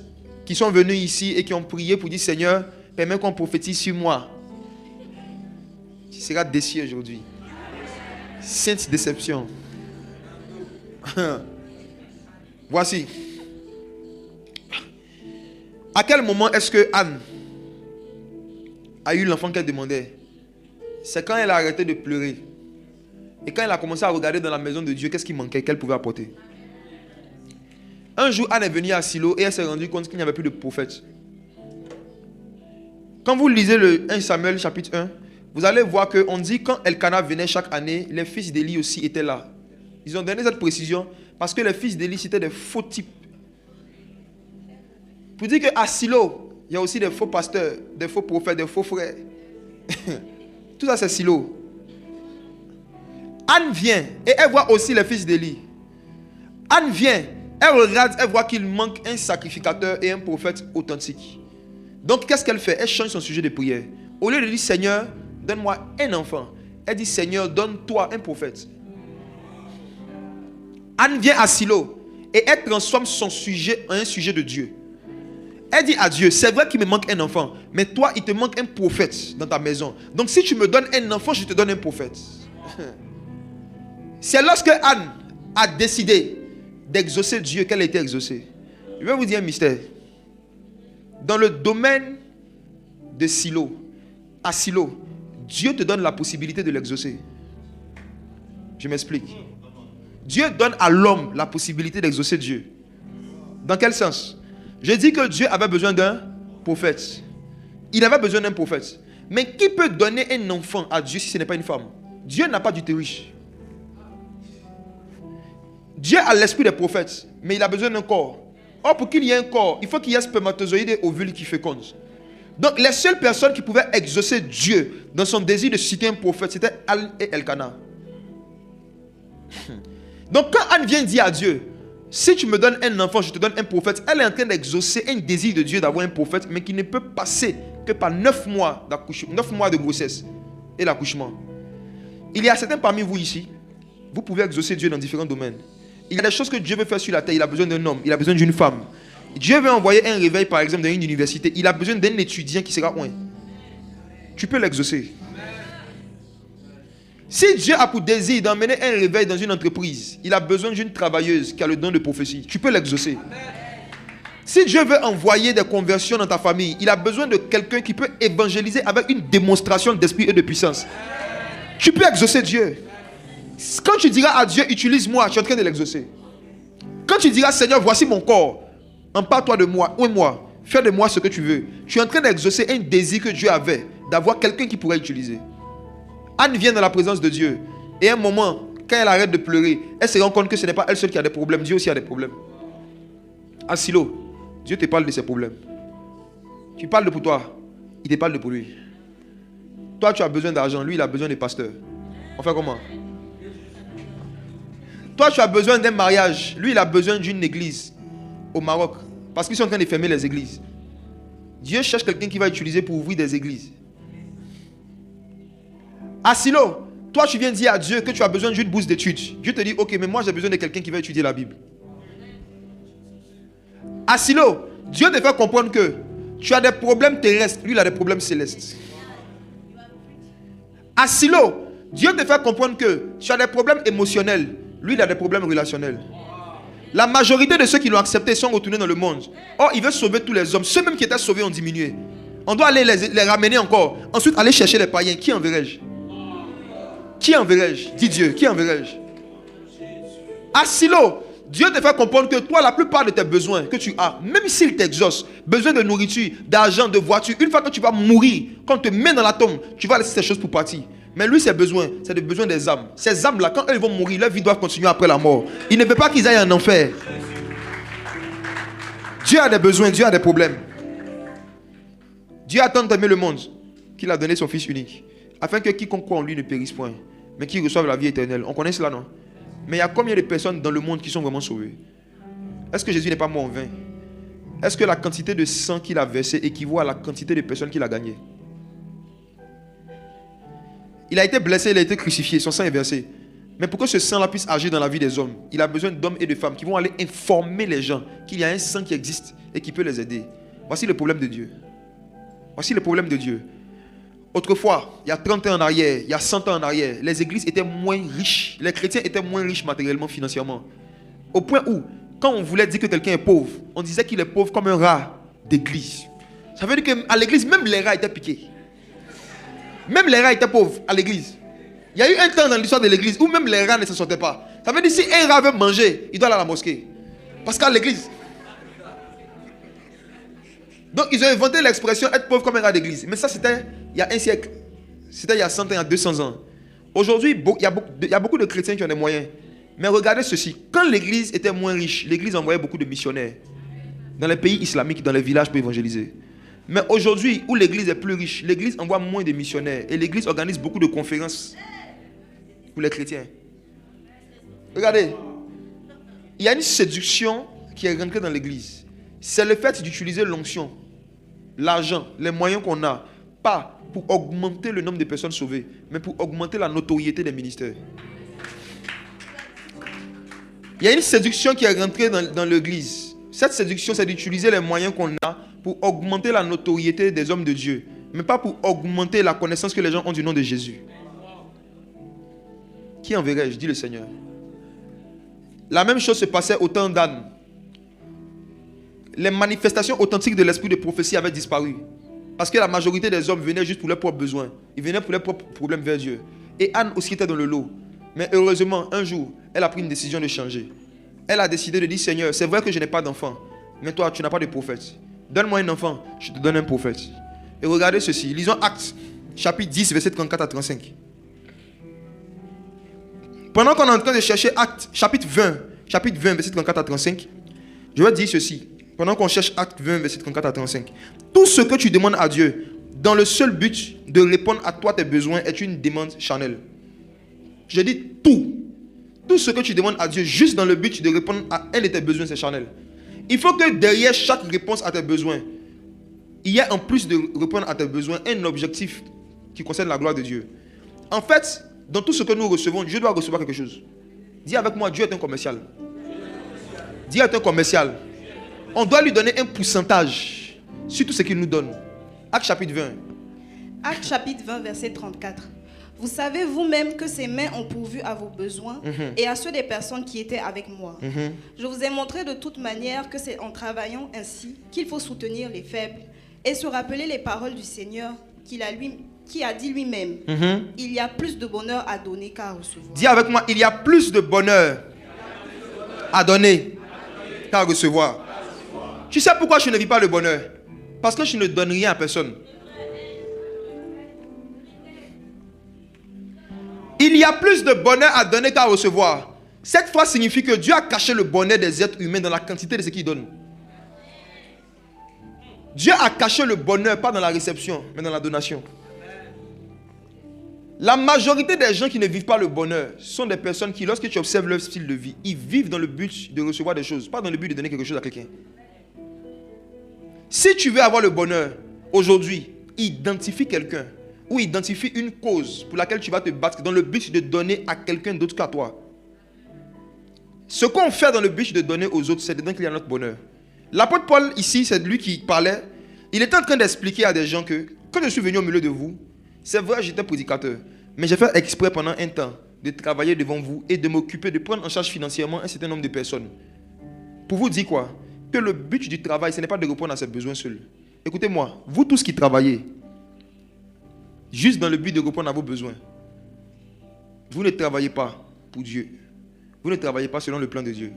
qui sont venus ici et qui ont prié pour dire Seigneur, permets qu'on prophétise sur moi. Tu seras déçu aujourd'hui. Sainte déception. Voici. À quel moment est-ce que Anne a eu l'enfant qu'elle demandait? C'est quand elle a arrêté de pleurer. Et quand elle a commencé à regarder dans la maison de Dieu, qu'est-ce qui manquait, qu'elle pouvait apporter. Un jour, Anne est venue à Silo et elle s'est rendue compte qu'il n'y avait plus de prophète. Quand vous lisez le 1 Samuel chapitre 1, vous allez voir qu'on dit quand Elkana venait chaque année, les fils d'Élie aussi étaient là. Ils ont donné cette précision parce que les fils d'Élie c'était des faux types. Pour dire qu'à Silo, il y a aussi des faux pasteurs, des faux prophètes, des faux frères. Tout ça c'est Silo. Anne vient et elle voit aussi les fils d'Élie. Anne vient, elle regarde, elle voit qu'il manque un sacrificateur et un prophète authentique. Donc qu'est-ce qu'elle fait? Elle change son sujet de prière. Au lieu de dire Seigneur, donne-moi un enfant, elle dit Seigneur, donne-toi un prophète. Anne vient à Silo et elle transforme son sujet en un sujet de Dieu. Elle dit à Dieu, c'est vrai qu'il me manque un enfant, mais toi, il te manque un prophète dans ta maison. Donc si tu me donnes un enfant, je te donne un prophète. C'est lorsque Anne a décidé d'exaucer Dieu qu'elle a été exaucée. Je vais vous dire un mystère. Dans le domaine de Silo, à Silo, Dieu te donne la possibilité de l'exaucer. Je m'explique. Dieu donne à l'homme la possibilité d'exaucer Dieu. Dans quel sens? Je dis que Dieu avait besoin d'un prophète. Il avait besoin d'un prophète. Mais qui peut donner un enfant à Dieu si ce n'est pas une femme? Dieu n'a pas d'utérus. Dieu a l'esprit des prophètes, mais il a besoin d'un corps. Or, pour qu'il y ait un corps, il faut qu'il y ait spermatozoïde et ovule qui fécondent. Donc, les seules personnes qui pouvaient exaucer Dieu dans son désir de citer un prophète, c'était Anne et Elkana. Donc, quand Anne vient dire à Dieu, si tu me donnes un enfant, je te donne un prophète, elle est en train d'exaucer un désir de Dieu d'avoir un prophète, mais qui ne peut passer que par 9 mois de grossesse et l'accouchement. Il y a certains parmi vous ici, vous pouvez exaucer Dieu dans différents domaines. Il y a des choses que Dieu veut faire sur la terre. Il a besoin d'un homme, il a besoin d'une femme. Dieu veut envoyer un réveil, par exemple, dans une université. Il a besoin d'un étudiant qui sera loin. Tu peux l'exaucer. Si Dieu a pour désir d'emmener un réveil dans une entreprise, il a besoin d'une travailleuse qui a le don de prophétie. Tu peux l'exaucer. Si Dieu veut envoyer des conversions dans ta famille, il a besoin de quelqu'un qui peut évangéliser avec une démonstration d'esprit et de puissance. Tu peux exaucer Dieu. Quand tu diras à Dieu, utilise-moi, tu es en train de l'exaucer. Quand tu diras, Seigneur, voici mon corps, empare-toi de moi, ou moi, fais de moi ce que tu veux. Tu es en train d'exaucer un désir que Dieu avait, d'avoir quelqu'un qui pourrait utiliser. Anne vient dans la présence de Dieu. Et à un moment, quand elle arrête de pleurer, elle se rend compte que ce n'est pas elle seule qui a des problèmes. Dieu aussi a des problèmes. À Silo, Dieu te parle de ses problèmes. Tu parles de pour toi, il te parle de pour lui. Toi, tu as besoin d'argent, lui, il a besoin de pasteurs. On fait comment? Toi, tu as besoin d'un mariage. Lui, il a besoin d'une église au Maroc. Parce qu'ils sont en train de fermer les églises. Dieu cherche quelqu'un qui va utiliser pour ouvrir des églises. À Silo, toi, tu viens dire à Dieu que tu as besoin d'une bourse d'études. Dieu te dit, ok, mais moi, j'ai besoin de quelqu'un qui va étudier la Bible. À Silo, Dieu te fait comprendre que tu as des problèmes terrestres. Lui, il a des problèmes célestes. À Silo, Dieu te fait comprendre que tu as des problèmes émotionnels. Lui, il a des problèmes relationnels. La majorité de ceux qui l'ont accepté sont retournés dans le monde. Or, il veut sauver tous les hommes. Ceux même qui étaient sauvés ont diminué. On doit aller les ramener encore. Ensuite, aller chercher les païens. Qui enverrai-je? Qui enverrai-je? Dis Dieu, qui enverrai-je? À Silo, Dieu te fait comprendre que toi, la plupart de tes besoins que tu as, même s'il t'exauce, besoin de nourriture, d'argent, de voiture, une fois que tu vas mourir, quand on te met dans la tombe, tu vas laisser ces choses pour partir. Mais lui, ses besoins, c'est le besoin des âmes. Ces âmes-là, quand elles vont mourir, leur vie doit continuer après la mort. Il ne veut pas qu'ils aillent en enfer. Dieu a des besoins, Dieu a des problèmes. Dieu a tant aimé le monde qu'il a donné son Fils unique, afin que quiconque croit en lui ne périsse point, mais qu'il reçoive la vie éternelle. On connaît cela, non? Mais il y a combien de personnes dans le monde qui sont vraiment sauvées? Est-ce que Jésus n'est pas mort en vain? Est-ce que la quantité de sang qu'il a versé équivaut à la quantité de personnes qu'il a gagnées? Il a été blessé, il a été crucifié, son sang est versé. Mais pour que ce sang-là puisse agir dans la vie des hommes, il a besoin d'hommes et de femmes qui vont aller informer les gens qu'il y a un sang qui existe et qui peut les aider. Voici le problème de Dieu. Voici le problème de Dieu. Autrefois, il y a 30 ans en arrière, il y a 100 ans en arrière, les églises étaient moins riches. Les chrétiens étaient moins riches matériellement, financièrement. Au point où, quand on voulait dire que quelqu'un est pauvre, on disait qu'il est pauvre comme un rat d'église. Ça veut dire qu'à l'église, même les rats étaient piqués. Même les rats étaient pauvres à l'église. Il y a eu un temps dans l'histoire de l'église où même les rats ne se sortaient pas. Ça veut dire que si un rat veut manger, il doit aller à la mosquée. Parce qu'à l'église. Donc ils ont inventé l'expression être pauvre comme un rat d'église. Mais ça c'était il y a un siècle. C'était il y a 100 ans, il y a 200 ans. Aujourd'hui, il y a beaucoup de chrétiens qui ont des moyens. Mais regardez ceci. Quand l'église était moins riche, l'église envoyait beaucoup de missionnaires dans les pays islamiques, dans les villages pour évangéliser. Mais aujourd'hui, où l'église est plus riche, l'église envoie moins de missionnaires. Et l'église organise beaucoup de conférences pour les chrétiens. Regardez. Il y a une séduction qui est rentrée dans l'église. C'est le fait d'utiliser l'onction, l'argent, les moyens qu'on a, pas pour augmenter le nombre de personnes sauvées, mais pour augmenter la notoriété des ministères. Il y a une séduction qui est rentrée dans l'église. Cette séduction, c'est d'utiliser les moyens qu'on a pour augmenter la notoriété des hommes de Dieu, mais pas pour augmenter la connaissance que les gens ont du nom de Jésus. Qui enverrai-je, dit le Seigneur. La même chose se passait au temps d'Anne. Les manifestations authentiques de l'esprit de prophétie avaient disparu. Parce que la majorité des hommes venaient juste pour leurs propres besoins. Ils venaient pour leurs propres problèmes vers Dieu. Et Anne aussi était dans le lot. Mais heureusement, un jour, elle a pris une décision de changer. Elle a décidé de dire, Seigneur, c'est vrai que je n'ai pas d'enfant. Mais toi, tu n'as pas de prophète. Donne-moi un enfant, je te donne un prophète. Et regardez ceci. Lisons Actes, chapitre 10, verset 34 à 35. Pendant qu'on est en train de chercher Actes, chapitre 20, verset 34 à 35, je vais dire ceci. Pendant qu'on cherche Actes 20, verset 34 à 35. Tout ce que tu demandes à Dieu, dans le seul but de répondre à toi tes besoins, est une demande charnelle. Je dis tout. Tout ce que tu demandes à Dieu, juste dans le but de répondre à un de tes besoins, c'est charnel. Il faut que derrière chaque réponse à tes besoins, il y ait en plus de répondre à tes besoins, un objectif qui concerne la gloire de Dieu. En fait, dans tout ce que nous recevons, Dieu doit recevoir quelque chose. Dis avec moi, Dieu est un commercial. Dieu est un commercial. On doit lui donner un pourcentage sur tout ce qu'il nous donne. Acte chapitre 20. Acte chapitre 20, verset 34. Vous savez vous-même que ces mains ont pourvu à vos besoins et à ceux des personnes qui étaient avec moi. Je vous ai montré de toute manière que c'est en travaillant ainsi qu'il faut soutenir les faibles et se rappeler les paroles du Seigneur qui a dit lui-même. Il y a plus de bonheur à donner qu'à recevoir. Dis avec moi, il y a plus de bonheur à donner qu'à recevoir. Tu sais pourquoi je ne vis pas le bonheur? Parce que je ne donne rien à personne. Il y a plus de bonheur à donner qu'à recevoir. Cette phrase signifie que Dieu a caché le bonheur des êtres humains dans la quantité de ce qu'il donne. Dieu a caché le bonheur, pas dans la réception, mais dans la donation. La majorité des gens qui ne vivent pas le bonheur sont des personnes qui, lorsque tu observes leur style de vie, ils vivent dans le but de recevoir des choses, pas dans le but de donner quelque chose à quelqu'un. Si tu veux avoir le bonheur, aujourd'hui, identifie quelqu'un ou identifie une cause pour laquelle tu vas te battre dans le but de donner à quelqu'un d'autre qu'à toi. Ce qu'on fait dans le but de donner aux autres, c'est de donner qu'il y a notre bonheur. L'apôtre Paul, ici, c'est lui qui parlait. Il était en train d'expliquer à des gens que quand je suis venu au milieu de vous, c'est vrai, j'étais prédicateur, mais j'ai fait exprès pendant un temps de travailler devant vous et de m'occuper, de prendre en charge financièrement un certain nombre de personnes. Pour vous dire quoi? Que le but du travail, ce n'est pas de répondre à ses besoins seuls. Écoutez-moi, vous tous qui travaillez, juste dans le but de répondre à vos besoins, vous ne travaillez pas pour Dieu. Vous ne travaillez pas selon le plan de Dieu.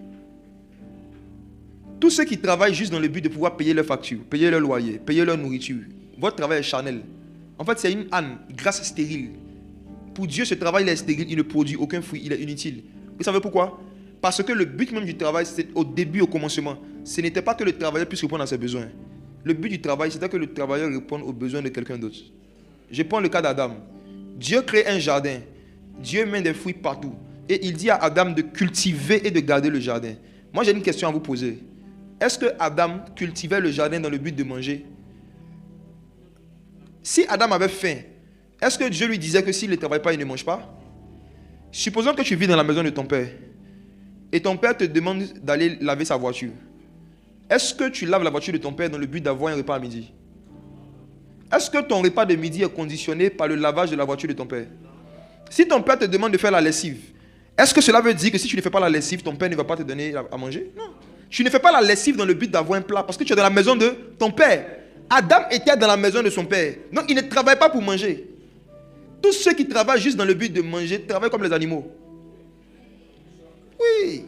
Tous ceux qui travaillent juste dans le but de pouvoir payer leurs factures, payer leur loyer, payer leur nourriture, votre travail est charnel. En fait, c'est une âne, grâce stérile. Pour Dieu, ce travail est stérile, il ne produit aucun fruit, il est inutile. Vous savez pourquoi? Parce que le but même du travail, c'est au début, au commencement, ce n'était pas que le travailleur puisse répondre à ses besoins. Le but du travail, c'était que le travailleur réponde aux besoins de quelqu'un d'autre. Je prends le cas d'Adam. Dieu crée un jardin. Dieu met des fruits partout. Et il dit à Adam de cultiver et de garder le jardin. Moi, j'ai une question à vous poser. Est-ce que Adam cultivait le jardin dans le but de manger? Si Adam avait faim, est-ce que Dieu lui disait que s'il ne travaille pas, il ne mange pas? Supposons que tu vis dans la maison de ton père et ton père te demande d'aller laver sa voiture. Est-ce que tu laves la voiture de ton père dans le but d'avoir un repas à midi? Est-ce que ton repas de midi est conditionné par le lavage de la voiture de ton père? Si ton père te demande de faire la lessive, est-ce que cela veut dire que si tu ne fais pas la lessive, ton père ne va pas te donner à manger? Non. Tu ne fais pas la lessive dans le but d'avoir un plat parce que tu es dans la maison de ton père. Adam était dans la maison de son père. Donc il ne travaille pas pour manger. Tous ceux qui travaillent juste dans le but de manger travaillent comme les animaux. Oui.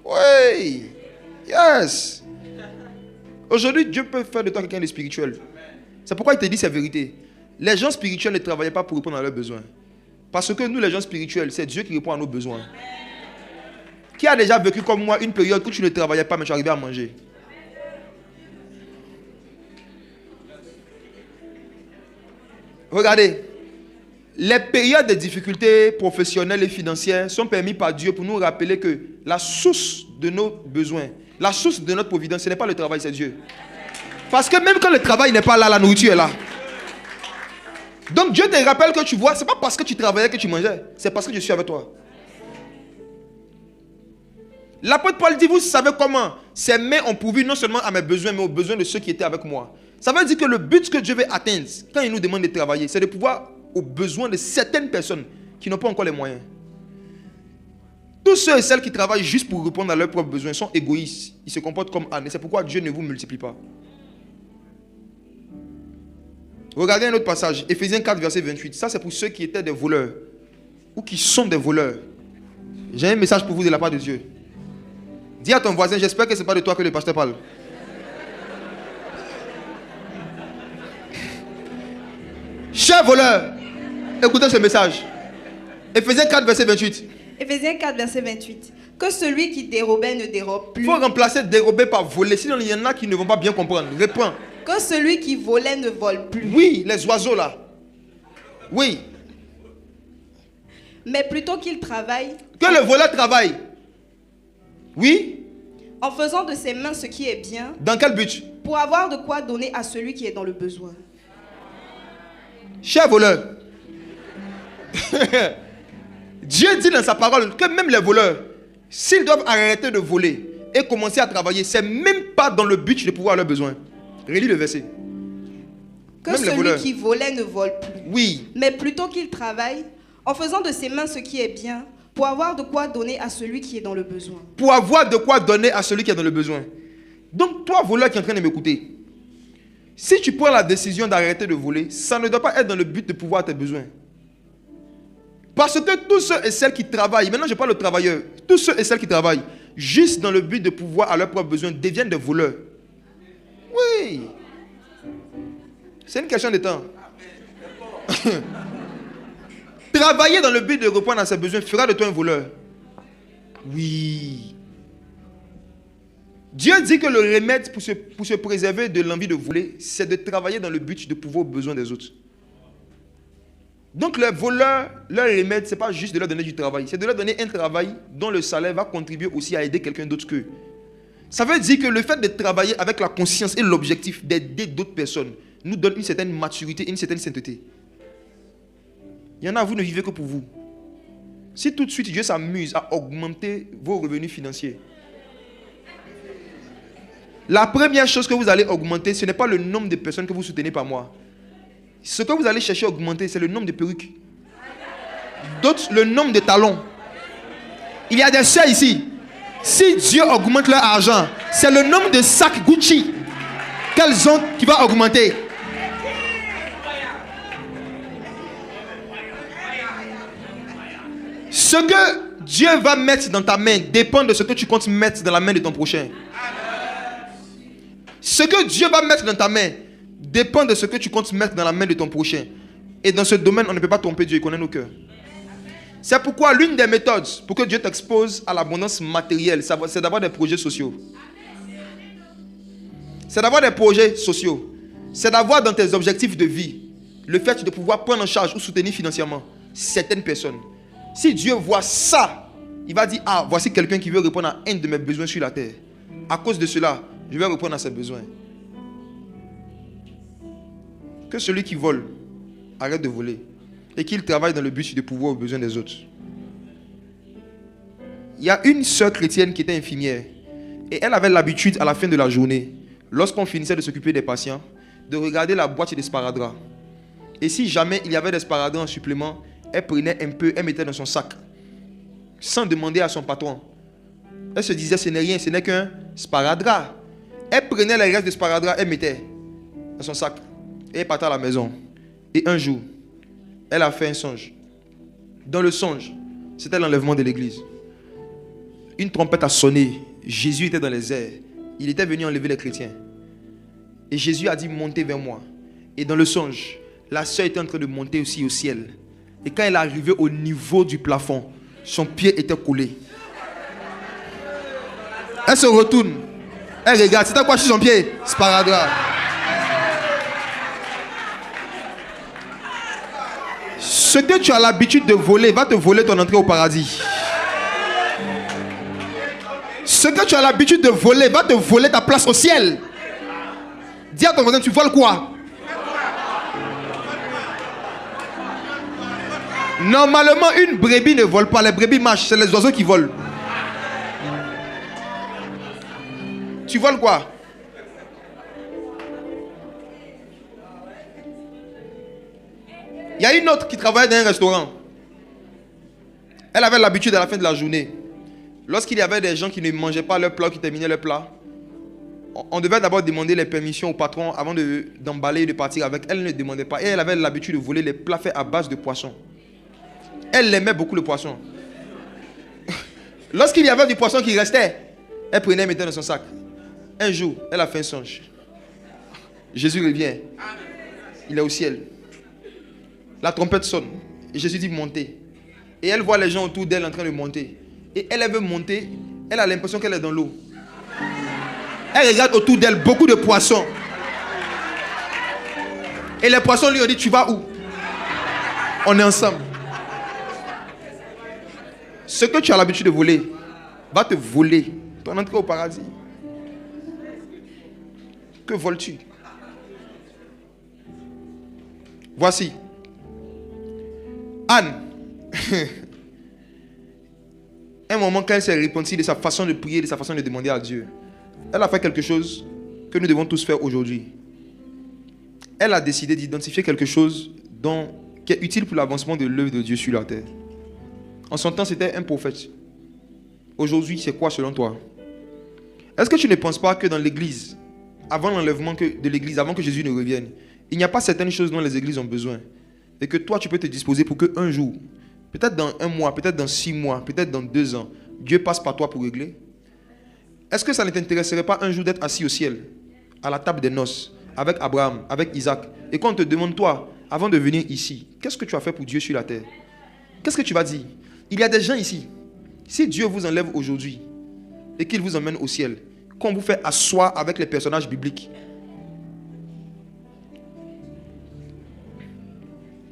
Oui. Yes. Aujourd'hui, Dieu peut faire de toi quelqu'un de spirituel. C'est pourquoi il te dit cette vérité. Les gens spirituels ne travaillaient pas pour répondre à leurs besoins. Parce que nous, les gens spirituels, c'est Dieu qui répond à nos besoins. Qui a déjà vécu comme moi une période où tu ne travaillais pas, mais tu arrivais à manger? Regardez, les périodes de difficultés professionnelles et financières sont permises par Dieu pour nous rappeler que la source de nos besoins, la source de notre providence, ce n'est pas le travail, c'est Dieu. Parce que même quand le travail n'est pas là, la nourriture est là. Donc Dieu te rappelle que tu vois, ce n'est pas parce que tu travaillais que tu mangeais, c'est parce que je suis avec toi. L'apôtre Paul dit, vous savez comment ces mains ont pourvu non seulement à mes besoins, mais aux besoins de ceux qui étaient avec moi. Ça veut dire que le but que Dieu veut atteindre, quand il nous demande de travailler, c'est de pouvoir aux besoins de certaines personnes qui n'ont pas encore les moyens. Tous ceux et celles qui travaillent juste pour répondre à leurs propres besoins sont égoïstes. Ils se comportent comme Anne. Et c'est pourquoi Dieu ne vous multiplie pas. Regardez un autre passage. Éphésiens 4, verset 28. Ça, c'est pour ceux qui étaient des voleurs. Ou qui sont des voleurs. J'ai un message pour vous de la part de Dieu. Dis à ton voisin, j'espère que ce n'est pas de toi que le pasteur parle. Chers voleurs, écoutez ce message. Éphésiens 4, verset 28. Éphésiens 4, verset 28. Que celui qui dérobait ne dérobe plus. Il faut remplacer dérober par voler. Sinon, il y en a qui ne vont pas bien comprendre. Réponds. Que celui qui volait ne vole plus. Oui, les oiseaux là. Oui. Mais plutôt qu'il travaille. Que le voleur travaille. Oui. En faisant de ses mains ce qui est bien. Dans quel but? Pour avoir de quoi donner à celui qui est dans le besoin. Chers voleurs. Dieu dit dans sa parole que même les voleurs, s'ils doivent arrêter de voler et commencer à travailler, c'est même pas dans le but de pouvoir leurs besoins. Relis le verset. Que même celui qui volait ne vole plus. Oui. Mais plutôt qu'il travaille, en faisant de ses mains ce qui est bien, pour avoir de quoi donner à celui qui est dans le besoin. Pour avoir de quoi donner à celui qui est dans le besoin. Donc toi, voleur qui est en train de m'écouter, si tu prends la décision d'arrêter de voler, ça ne doit pas être dans le but de pouvoir tes besoins. Parce que tous ceux et celles qui travaillent, maintenant je parle de travailleurs, tous ceux et celles qui travaillent juste dans le but de pouvoir à leurs propres besoins deviennent des voleurs. Oui. C'est une question de temps. Travailler dans le but de répondre à ses besoins fera de toi un voleur. Oui. Dieu dit que le remède pour se préserver de l'envie de voler, c'est de travailler dans le but de pouvoir aux besoins des autres. Donc les voleurs, leur remède, ce n'est pas juste de leur donner du travail, c'est de leur donner un travail dont le salaire va contribuer aussi à aider quelqu'un d'autre qu'eux. Ça veut dire que le fait de travailler avec la conscience et l'objectif d'aider d'autres personnes nous donne une certaine maturité et une certaine sainteté. Il y en a, vous ne vivez que pour vous. Si tout de suite Dieu s'amuse à augmenter vos revenus financiers, la première chose que vous allez augmenter, ce n'est pas le nombre de personnes que vous soutenez par mois. Ce que vous allez chercher à augmenter, c'est le nombre de perruques. D'autres, le nombre de talons. Il y a des sœurs ici. Si Dieu augmente leur argent, c'est le nombre de sacs Gucci qu'elles ont qui va augmenter. Ce que Dieu va mettre dans ta main dépend de ce que tu comptes mettre dans la main de ton prochain. Ce que Dieu va mettre dans ta main dépend de ce que tu comptes mettre dans la main de ton prochain. Et dans ce domaine, on ne peut pas tromper Dieu, il connaît nos cœurs. C'est pourquoi l'une des méthodes pour que Dieu t'expose à l'abondance matérielle, c'est d'avoir des projets sociaux. C'est d'avoir des projets sociaux. C'est d'avoir dans tes objectifs de vie le fait de pouvoir prendre en charge ou soutenir financièrement certaines personnes. Si Dieu voit ça, il va dire, ah, voici quelqu'un qui veut répondre à un de mes besoins sur la terre. À cause de cela, je vais répondre à ses besoins. Que celui qui vole arrête de voler et qu'il travaille dans le but de pouvoir aux besoins des autres. Il y a une sœur chrétienne qui était infirmière. Et elle avait l'habitude à la fin de la journée, lorsqu'on finissait de s'occuper des patients, de regarder la boîte de sparadrap. Et si jamais il y avait des sparadraps en supplément, elle prenait un peu, elle mettait dans son sac, sans demander à son patron. Elle se disait, ce n'est rien, ce n'est qu'un sparadrap. Elle prenait les restes de sparadrap, elle mettait dans son sac. Et elle partait à la maison. Et un jour, elle a fait un songe. Dans le songe, c'était l'enlèvement de l'église. Une trompette a sonné. Jésus était dans les airs. Il était venu enlever les chrétiens. Et Jésus a dit, montez vers moi. Et dans le songe, la sœur était en train de monter aussi au ciel. Et quand elle est arrivée au niveau du plafond, son pied était collé. Elle se retourne. Elle regarde. C'était quoi sur son pied? Sparadrap. Ce que tu as l'habitude de voler va te voler ton entrée au paradis. Ce que tu as l'habitude de voler va te voler ta place au ciel. Dis à ton voisin, tu voles quoi? Normalement, une brebis ne vole pas. Les brebis marchent. C'est les oiseaux qui volent. Tu voles quoi? Il y a une autre qui travaillait dans un restaurant. Elle avait l'habitude à la fin de la journée, lorsqu'il y avait des gens qui ne mangeaient pas leur plat, qui terminaient leur plat, on devait d'abord demander les permissions au patron avant d'emballer et de partir avec. Elle ne demandait pas. Et elle avait l'habitude de voler les plats faits à base de poisson. Elle aimait beaucoup le poisson. Lorsqu'il y avait du poisson qui restait, elle prenait et mettait dans son sac. Un jour, elle a fait un songe. Jésus revient. Il est au ciel. La trompette sonne. Et Jésus dit montez. Et elle voit les gens autour d'elle en train de monter. Et elle veut monter. Elle a l'impression qu'elle est dans l'eau. Elle regarde autour d'elle beaucoup de poissons. Et les poissons lui ont dit, tu vas où? On est ensemble. Ce que tu as l'habitude de voler va te voler ton entrée au paradis. Que voles-tu? Voici. Anne. Un moment quand elle s'est repentie de sa façon de prier, de sa façon de demander à Dieu, elle a fait quelque chose que nous devons tous faire aujourd'hui. Elle a décidé d'identifier quelque chose qui est utile pour l'avancement de l'œuvre de Dieu sur la terre. En son temps, c'était un prophète. Aujourd'hui, c'est quoi selon toi? Est-ce que tu ne penses pas que dans l'église, avant l'enlèvement de l'église, avant que Jésus ne revienne, il n'y a pas certaines choses dont les églises ont besoin? Et que toi, tu peux te disposer pour qu'un jour, peut-être dans 1 mois, peut-être dans 6 mois, peut-être dans 2 ans, Dieu passe par toi pour régler? Est-ce que ça ne t'intéresserait pas un jour d'être assis au ciel, à la table des noces, avec Abraham, avec Isaac, et qu'on te demande, toi, avant de venir ici, qu'est-ce que tu as fait pour Dieu sur la terre? Qu'est-ce que tu vas dire? Il y a des gens ici, si Dieu vous enlève aujourd'hui et qu'il vous emmène au ciel, qu'on vous fait asseoir avec les personnages bibliques.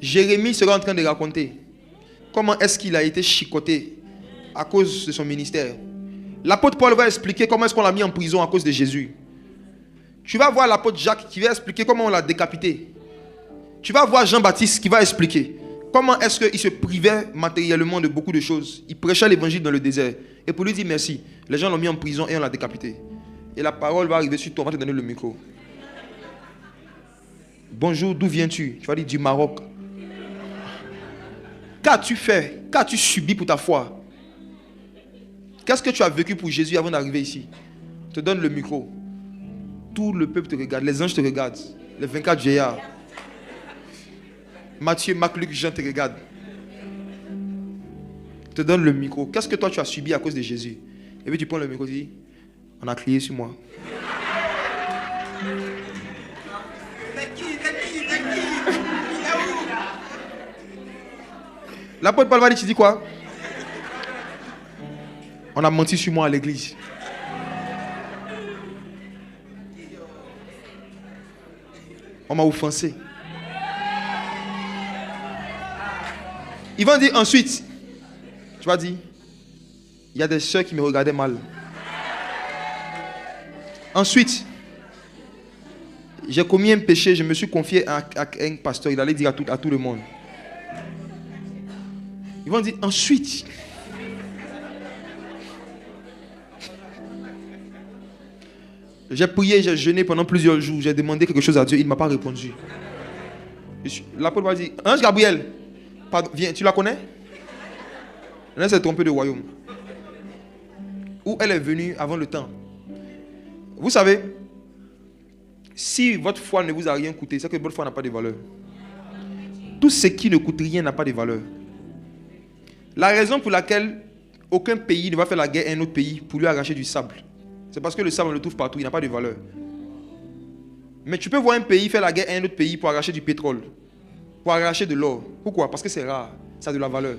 Jérémie sera en train de raconter comment est-ce qu'il a été chicoté à cause de son ministère. L'apôtre Paul va expliquer comment est-ce qu'on l'a mis en prison à cause de Jésus. Tu vas voir l'apôtre Jacques qui va expliquer comment on l'a décapité. Tu vas voir Jean-Baptiste qui va expliquer comment est-ce qu'il se privait matériellement de beaucoup de choses. Il prêchait l'évangile dans le désert. Et pour lui dire merci, les gens l'ont mis en prison et on l'a décapité. Et la parole va arriver sur toi, on va te donner le micro. Bonjour, d'où viens-tu? Tu vas dire du Maroc. Qu'as-tu fait? Qu'as-tu subi pour ta foi? Qu'est-ce que tu as vécu pour Jésus avant d'arriver ici? Je te donne le micro. Tout le peuple te regarde, les anges te regardent, les 24 vieillards. Matthieu, Marc, Luc, Jean te regardent. Je te donne le micro. Qu'est-ce que toi tu as subi à cause de Jésus? Et puis tu prends le micro et tu dis, on a crié sur moi. L'apôtre Paul va dire, tu dis quoi? On a menti sur moi à l'église. On m'a offensé. Ils vont dire ensuite, tu vas dire, il y a des soeurs qui me regardaient mal. Ensuite, j'ai commis un péché, je me suis confié à un pasteur, il allait dire à tout le monde. Ils vont dire ensuite, J'ai prié, j'ai jeûné pendant plusieurs jours. J'ai demandé quelque chose à Dieu. Il ne m'a pas répondu. L'apôtre va dire, Ange Gabriel, pardon, viens, tu la connais? Elle s'est trompée de royaume. Où elle est venue avant le temps. Vous savez, si votre foi ne vous a rien coûté, c'est que votre foi n'a pas de valeur. Tout ce qui ne coûte rien n'a pas de valeur. La raison pour laquelle aucun pays ne va faire la guerre à un autre pays pour lui arracher du sable, c'est parce que le sable on le trouve partout, il n'a pas de valeur. Mais tu peux voir un pays faire la guerre à un autre pays pour arracher du pétrole, pour arracher de l'or. Pourquoi? Parce que c'est rare, ça a de la valeur.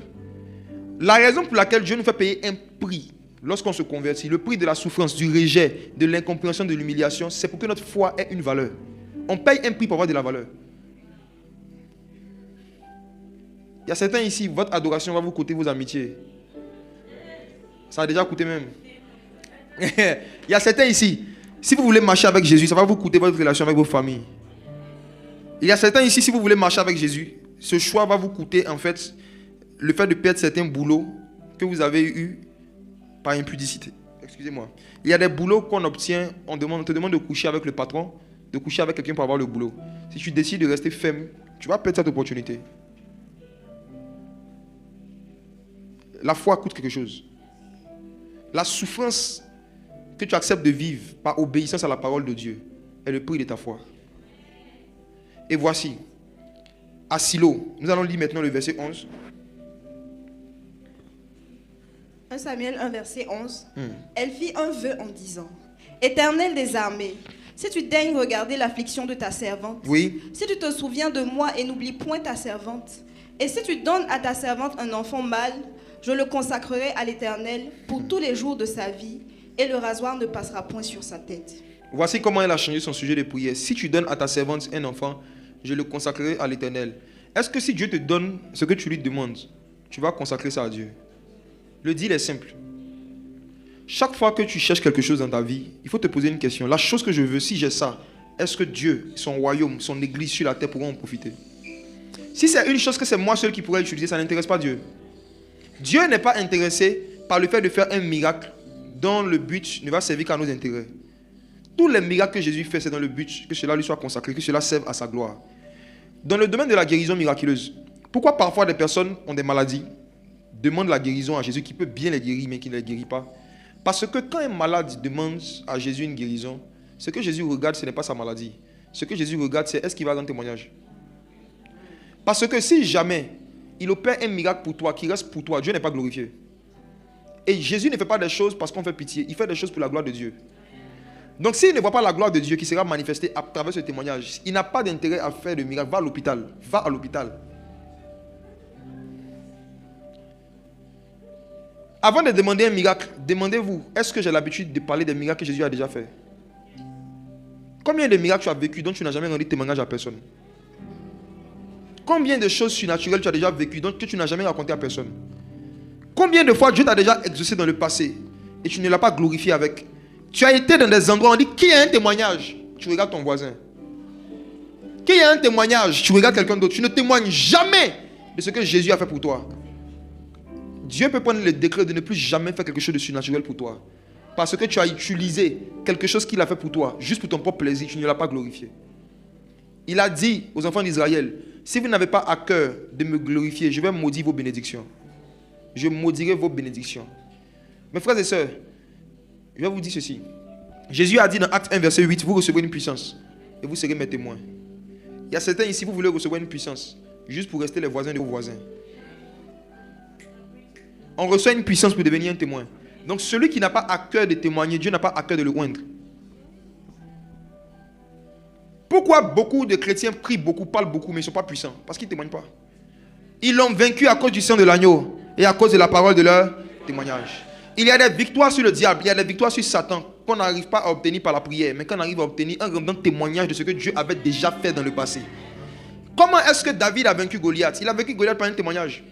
La raison pour laquelle Dieu nous fait payer un prix lorsqu'on se convertit, le prix de la souffrance, du rejet, de l'incompréhension, de l'humiliation, c'est pour que notre foi ait une valeur. On paye un prix pour avoir de la valeur. Il y a certains ici, votre adoration va vous coûter vos amitiés. Ça a déjà coûté même. Il y a certains ici, si vous voulez marcher avec Jésus, ça va vous coûter votre relation avec vos familles. Il y a certains ici, si vous voulez marcher avec Jésus, ce choix va vous coûter en fait le fait de perdre certains boulots que vous avez eu par impudicité. Excusez-moi. Il y a des boulots qu'on obtient, on te demande de coucher avec le patron, de coucher avec quelqu'un pour avoir le boulot. Si tu décides de rester ferme, tu vas perdre cette opportunité. La foi coûte quelque chose. La souffrance que tu acceptes de vivre par obéissance à la parole de Dieu est le prix de ta foi. Et voici, à Silo, nous allons lire maintenant le verset 11. 1 Samuel 1, verset 11. Elle fit un vœu en disant, Éternel des armées, si tu daignes regarder l'affliction de ta servante, Oui. si tu te souviens de moi et n'oublies point ta servante, et si tu donnes à ta servante un enfant mâle, je le consacrerai à l'Éternel pour tous les jours de sa vie, et le rasoir ne passera point sur sa tête. Voici comment elle a changé son sujet de prière. Si tu donnes à ta servante un enfant, je le consacrerai à l'Éternel. Est-ce que si Dieu te donne ce que tu lui demandes, tu vas consacrer ça à Dieu? Le deal est simple. Chaque fois que tu cherches quelque chose dans ta vie, il faut te poser une question. La chose que je veux, si j'ai ça, est-ce que Dieu, son royaume, son église sur la terre pourront en profiter? Si c'est une chose que c'est moi seul qui pourrais utiliser, ça n'intéresse pas Dieu. Dieu n'est pas intéressé par le fait de faire un miracle dont le but ne va servir qu'à nos intérêts. Tous les miracles que Jésus fait, c'est dans le but que cela lui soit consacré, que cela serve à sa gloire. Dans le domaine de la guérison miraculeuse, pourquoi parfois des personnes ont des maladies, demandent la guérison à Jésus, qui peut bien les guérir, mais qui ne les guérit pas? Parce que quand un malade demande à Jésus une guérison, ce que Jésus regarde, ce n'est pas sa maladie. Ce que Jésus regarde, c'est est-ce qu'il va rendre témoignage. Parce que si jamais il opère un miracle pour toi, qui reste pour toi, Dieu n'est pas glorifié. Et Jésus ne fait pas des choses parce qu'on fait pitié, il fait des choses pour la gloire de Dieu. Donc s'il ne voit pas la gloire de Dieu qui sera manifestée à travers ce témoignage, il n'a pas d'intérêt à faire de miracle. Va à l'hôpital. Va à l'hôpital. Avant de demander un miracle, demandez-vous, est-ce que j'ai l'habitude de parler des miracles que Jésus a déjà fait? Combien de miracles tu as vécu dont tu n'as jamais rendu témoignage à personne? Combien de choses surnaturelles tu as déjà vécues dont que tu n'as jamais raconté à personne? Combien de fois Dieu t'a déjà exaucé dans le passé et tu ne l'as pas glorifié avec? Tu as été dans des endroits où on dit qui a un témoignage? Tu regardes ton voisin. Qui a un témoignage? Tu regardes quelqu'un d'autre. Tu ne témoignes jamais de ce que Jésus a fait pour toi. Dieu peut prendre le décret de ne plus jamais faire quelque chose de surnaturel pour toi. Parce que tu as utilisé quelque chose qu'il a fait pour toi, juste pour ton propre plaisir, tu ne l'as pas glorifié. Il a dit aux enfants d'Israël, si vous n'avez pas à cœur de me glorifier, je vais maudire vos bénédictions. Je maudirai vos bénédictions. Mes frères et sœurs, je vais vous dire ceci. Jésus a dit dans Acte 1, verset 8, vous recevrez une puissance et vous serez mes témoins. Il y a certains ici, vous voulez recevoir une puissance juste pour rester les voisins de vos voisins. On reçoit une puissance pour devenir un témoin. Donc celui qui n'a pas à cœur de témoigner, Dieu n'a pas à cœur de le oindre. Pourquoi beaucoup de chrétiens prient beaucoup, parlent beaucoup, mais ils ne sont pas puissants? Parce qu'ils ne témoignent pas. Ils l'ont vaincu à cause du sang de l'agneau et à cause de la parole de leur témoignage. Il y a des victoires sur le diable, il y a des victoires sur Satan qu'on n'arrive pas à obtenir par la prière, mais qu'on arrive à obtenir en rendant témoignage de ce que Dieu avait déjà fait dans le passé. Comment est-ce que David a vaincu Goliath? Il a vaincu Goliath par un témoignage.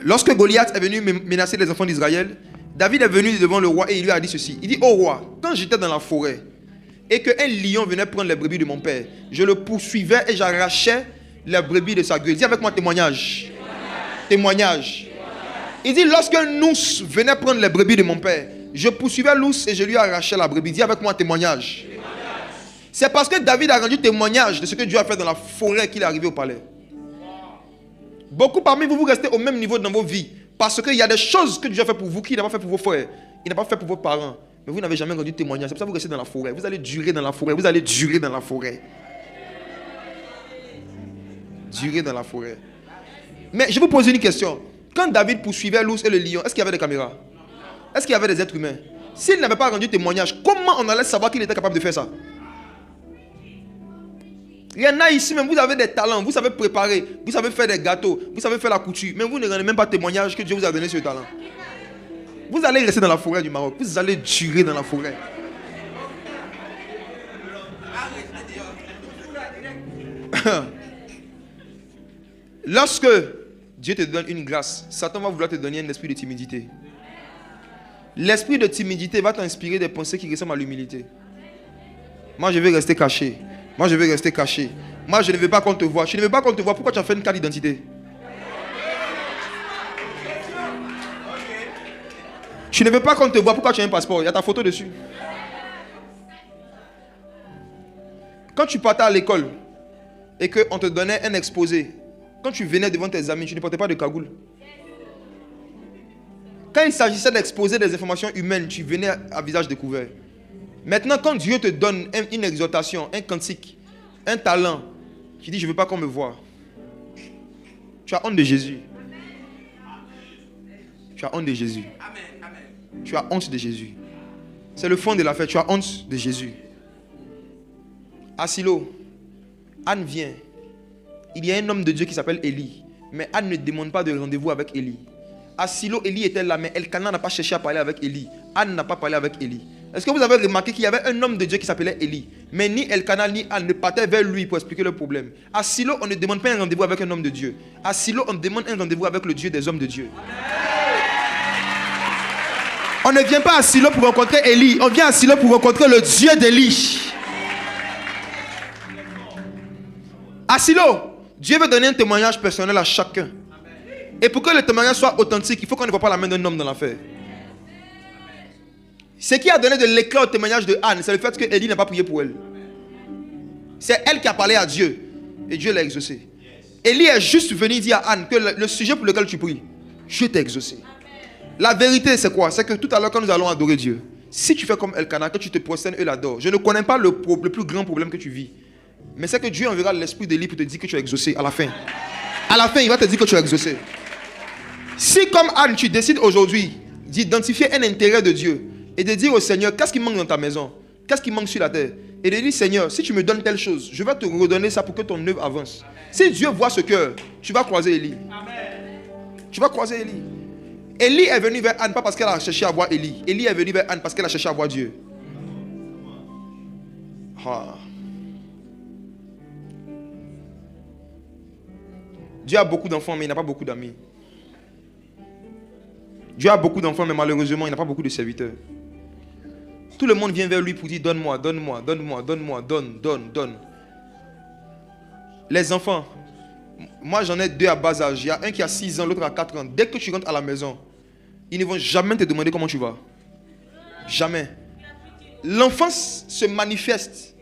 Lorsque Goliath est venu menacer les enfants d'Israël, David est venu devant le roi et il lui a dit ceci. Il dit, ô roi, quand j'étais dans la forêt et qu'un lion venait prendre les brebis de mon père, je le poursuivais et j'arrachais les brebis de sa gueule. Dis avec moi témoignage. Témoignage. Il dit, lorsqu'un ours venait prendre les brebis de mon père, Je poursuivais l'ours et je lui arrachais la brebis. Dis avec moi témoignage. C'est parce que David a rendu témoignage de ce que Dieu a fait dans la forêt qu'il est arrivé au palais. Beaucoup parmi vous, vous restez au même niveau dans vos vies. Parce qu'il y a des choses que Dieu a fait pour vous qu'il n'a pas fait pour vos frères. Il n'a pas fait pour vos parents. Mais vous n'avez jamais rendu témoignage. C'est pour ça que vous restez dans la forêt. Vous allez durer dans la forêt. Vous allez durer dans la forêt. Durer dans la forêt. Mais je vous pose une question. Quand David poursuivait l'ours et le lion, est-ce qu'il y avait des caméras? Est-ce qu'il y avait des êtres humains? S'il n'avait pas rendu témoignage, comment on allait savoir qu'il était capable de faire ça? Il y en a ici, même vous avez des talents, vous savez préparer, vous savez faire des gâteaux, vous savez faire la couture, mais vous ne rendez même pas témoignage que Dieu vous a donné ce talent. Vous allez rester dans la forêt du Maroc, vous allez durer dans la forêt. Lorsque Dieu te donne une grâce, Satan va vouloir te donner un esprit de timidité. L'esprit de timidité va t'inspirer des pensées qui ressemblent à l'humilité. Moi, je vais rester caché. Moi, je vais rester caché. Moi, je ne veux pas qu'on te voie. Tu ne veux pas qu'on te voie. Pourquoi tu as fait une carte d'identité? Tu ne veux pas qu'on te voie. Pourquoi tu as un passeport? Il y a ta photo dessus. Quand tu partais à l'école et qu'on te donnait un exposé, quand tu venais devant tes amis, tu ne portais pas de cagoule. Quand il s'agissait d'exposer des informations humaines, tu venais à visage découvert. Maintenant, quand Dieu te donne une exhortation, un cantique, un talent, tu dis, je ne veux pas qu'on me voie. Tu as honte de Jésus. Tu as honte de Jésus. Tu as honte de Jésus. C'est le fond de l'affaire. Tu as honte de Jésus. À Silo, Anne vient. Il y a un homme de Dieu qui s'appelle Élie. Mais Anne ne demande pas de rendez-vous avec Élie. À Silo, Élie était là, mais Elkanah n'a pas cherché à parler avec Élie. Anne n'a pas parlé avec Élie. Est-ce que vous avez remarqué qu'il y avait un homme de Dieu qui s'appelait Élie? Mais ni Elkanah ni Anne ne partaient vers lui pour expliquer le problème. À Silo, on ne demande pas un rendez-vous avec un homme de Dieu. À Silo, on demande un rendez-vous avec le Dieu des hommes de Dieu. On ne vient pas à Silo pour rencontrer Élie. On vient à Silo pour rencontrer le Dieu d'Élie. À Silo, Dieu veut donner un témoignage personnel à chacun. Et pour que le témoignage soit authentique, il faut qu'on ne voit pas la main d'un homme dans l'affaire. Ce qui a donné de l'éclat au témoignage de Anne, c'est le fait que Élie n'a pas prié pour elle. C'est elle qui a parlé à Dieu. Et Dieu l'a exaucé. Élie est juste venu dire à Anne que le sujet pour lequel tu pries, Dieu t'a exaucé. La vérité, c'est quoi? C'est que tout à l'heure, quand nous allons adorer Dieu, si tu fais comme Elkanah, que tu te prosternes et l'adores, je ne connais pas le plus grand problème que tu vis. Mais c'est que Dieu enverra l'esprit d'Élie pour te dire que tu es exaucé à la fin. À la fin, il va te dire que tu es exaucé. Si comme Anne, tu décides aujourd'hui d'identifier un intérêt de Dieu et de dire au Seigneur, qu'est-ce qui manque dans ta maison? Qu'est-ce qui manque sur la terre? Et de dire, Seigneur, si tu me donnes telle chose, je vais te redonner ça pour que ton œuvre avance. Si Dieu voit ce cœur, tu vas croiser Élie. Tu vas croiser Élie. Élie est venu vers Anne pas parce qu'elle a cherché à voir Élie. Élie est venu vers Anne parce qu'elle a cherché à voir Dieu. Ah. Dieu a beaucoup d'enfants, mais il n'a pas beaucoup d'amis. Dieu a beaucoup d'enfants, mais malheureusement, il n'a pas beaucoup de serviteurs. Tout le monde vient vers lui pour dire, donne-moi, donne-moi, donne-moi, donne-moi, donne. Les enfants, moi j'en ai 2 à bas âge. Il y a un qui a 6 ans, l'autre a 4 ans. Dès que tu rentres à la maison, ils ne vont jamais te demander comment tu vas. Jamais. L'enfance se manifeste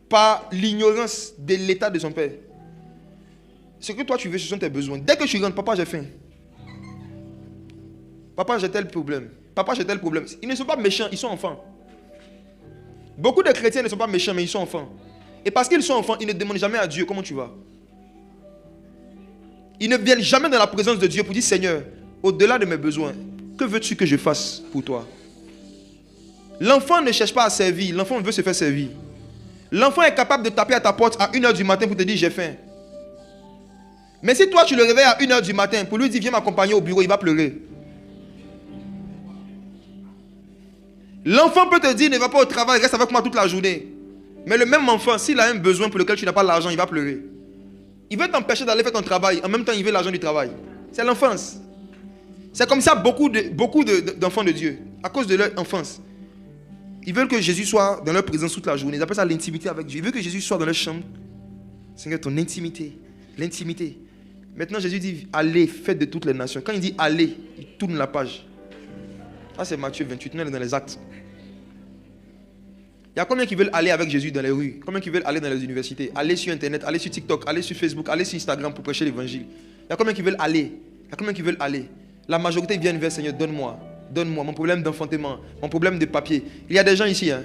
par l'ignorance de l'état de son père. Ce que toi tu veux, ce sont tes besoins. Dès que tu rentres, papa, j'ai faim. Papa, j'ai tel problème. Papa, j'ai tel problème. Ils ne sont pas méchants, ils sont enfants. Beaucoup de chrétiens ne sont pas méchants, mais ils sont enfants. Et parce qu'ils sont enfants, ils ne demandent jamais à Dieu comment tu vas. Ils ne viennent jamais dans la présence de Dieu pour dire, Seigneur, au-delà de mes besoins, que veux-tu que je fasse pour toi? L'enfant ne cherche pas à servir, l'enfant veut se faire servir. L'enfant est capable de taper à ta porte à 1h du matin pour te dire, j'ai faim. Mais si toi tu le réveilles à 1h du matin pour lui dire, viens m'accompagner au bureau, il va pleurer. L'enfant peut te dire, ne va pas au travail, reste avec moi toute la journée. Mais le même enfant, s'il a un besoin pour lequel tu n'as pas l'argent, il va pleurer. Il veut t'empêcher d'aller faire ton travail, en même temps il veut l'argent du travail. C'est l'enfance. C'est comme ça beaucoup d'enfants de Dieu, à cause de leur enfance. Ils veulent que Jésus soit dans leur présence toute la journée. Ils appellent ça l'intimité avec Dieu. Ils veulent que Jésus soit dans leur chambre. Seigneur, ton intimité, l'intimité. Maintenant Jésus dit, allez, faites de toutes les nations. Quand il dit allez, il tourne la page. Ça, c'est Matthieu 28, nous on est dans les actes. Il y a combien qui veulent aller avec Jésus dans les rues? Combien qui veulent aller dans les universités? Aller sur Internet, aller sur TikTok, aller sur Facebook, aller sur Instagram pour prêcher l'évangile. Il y a combien qui veulent aller? Il y a combien qui veulent aller? La majorité viennent vers le Seigneur, donne-moi. Donne-moi mon problème d'enfantement, mon problème de papier. Il y a des gens ici, hein,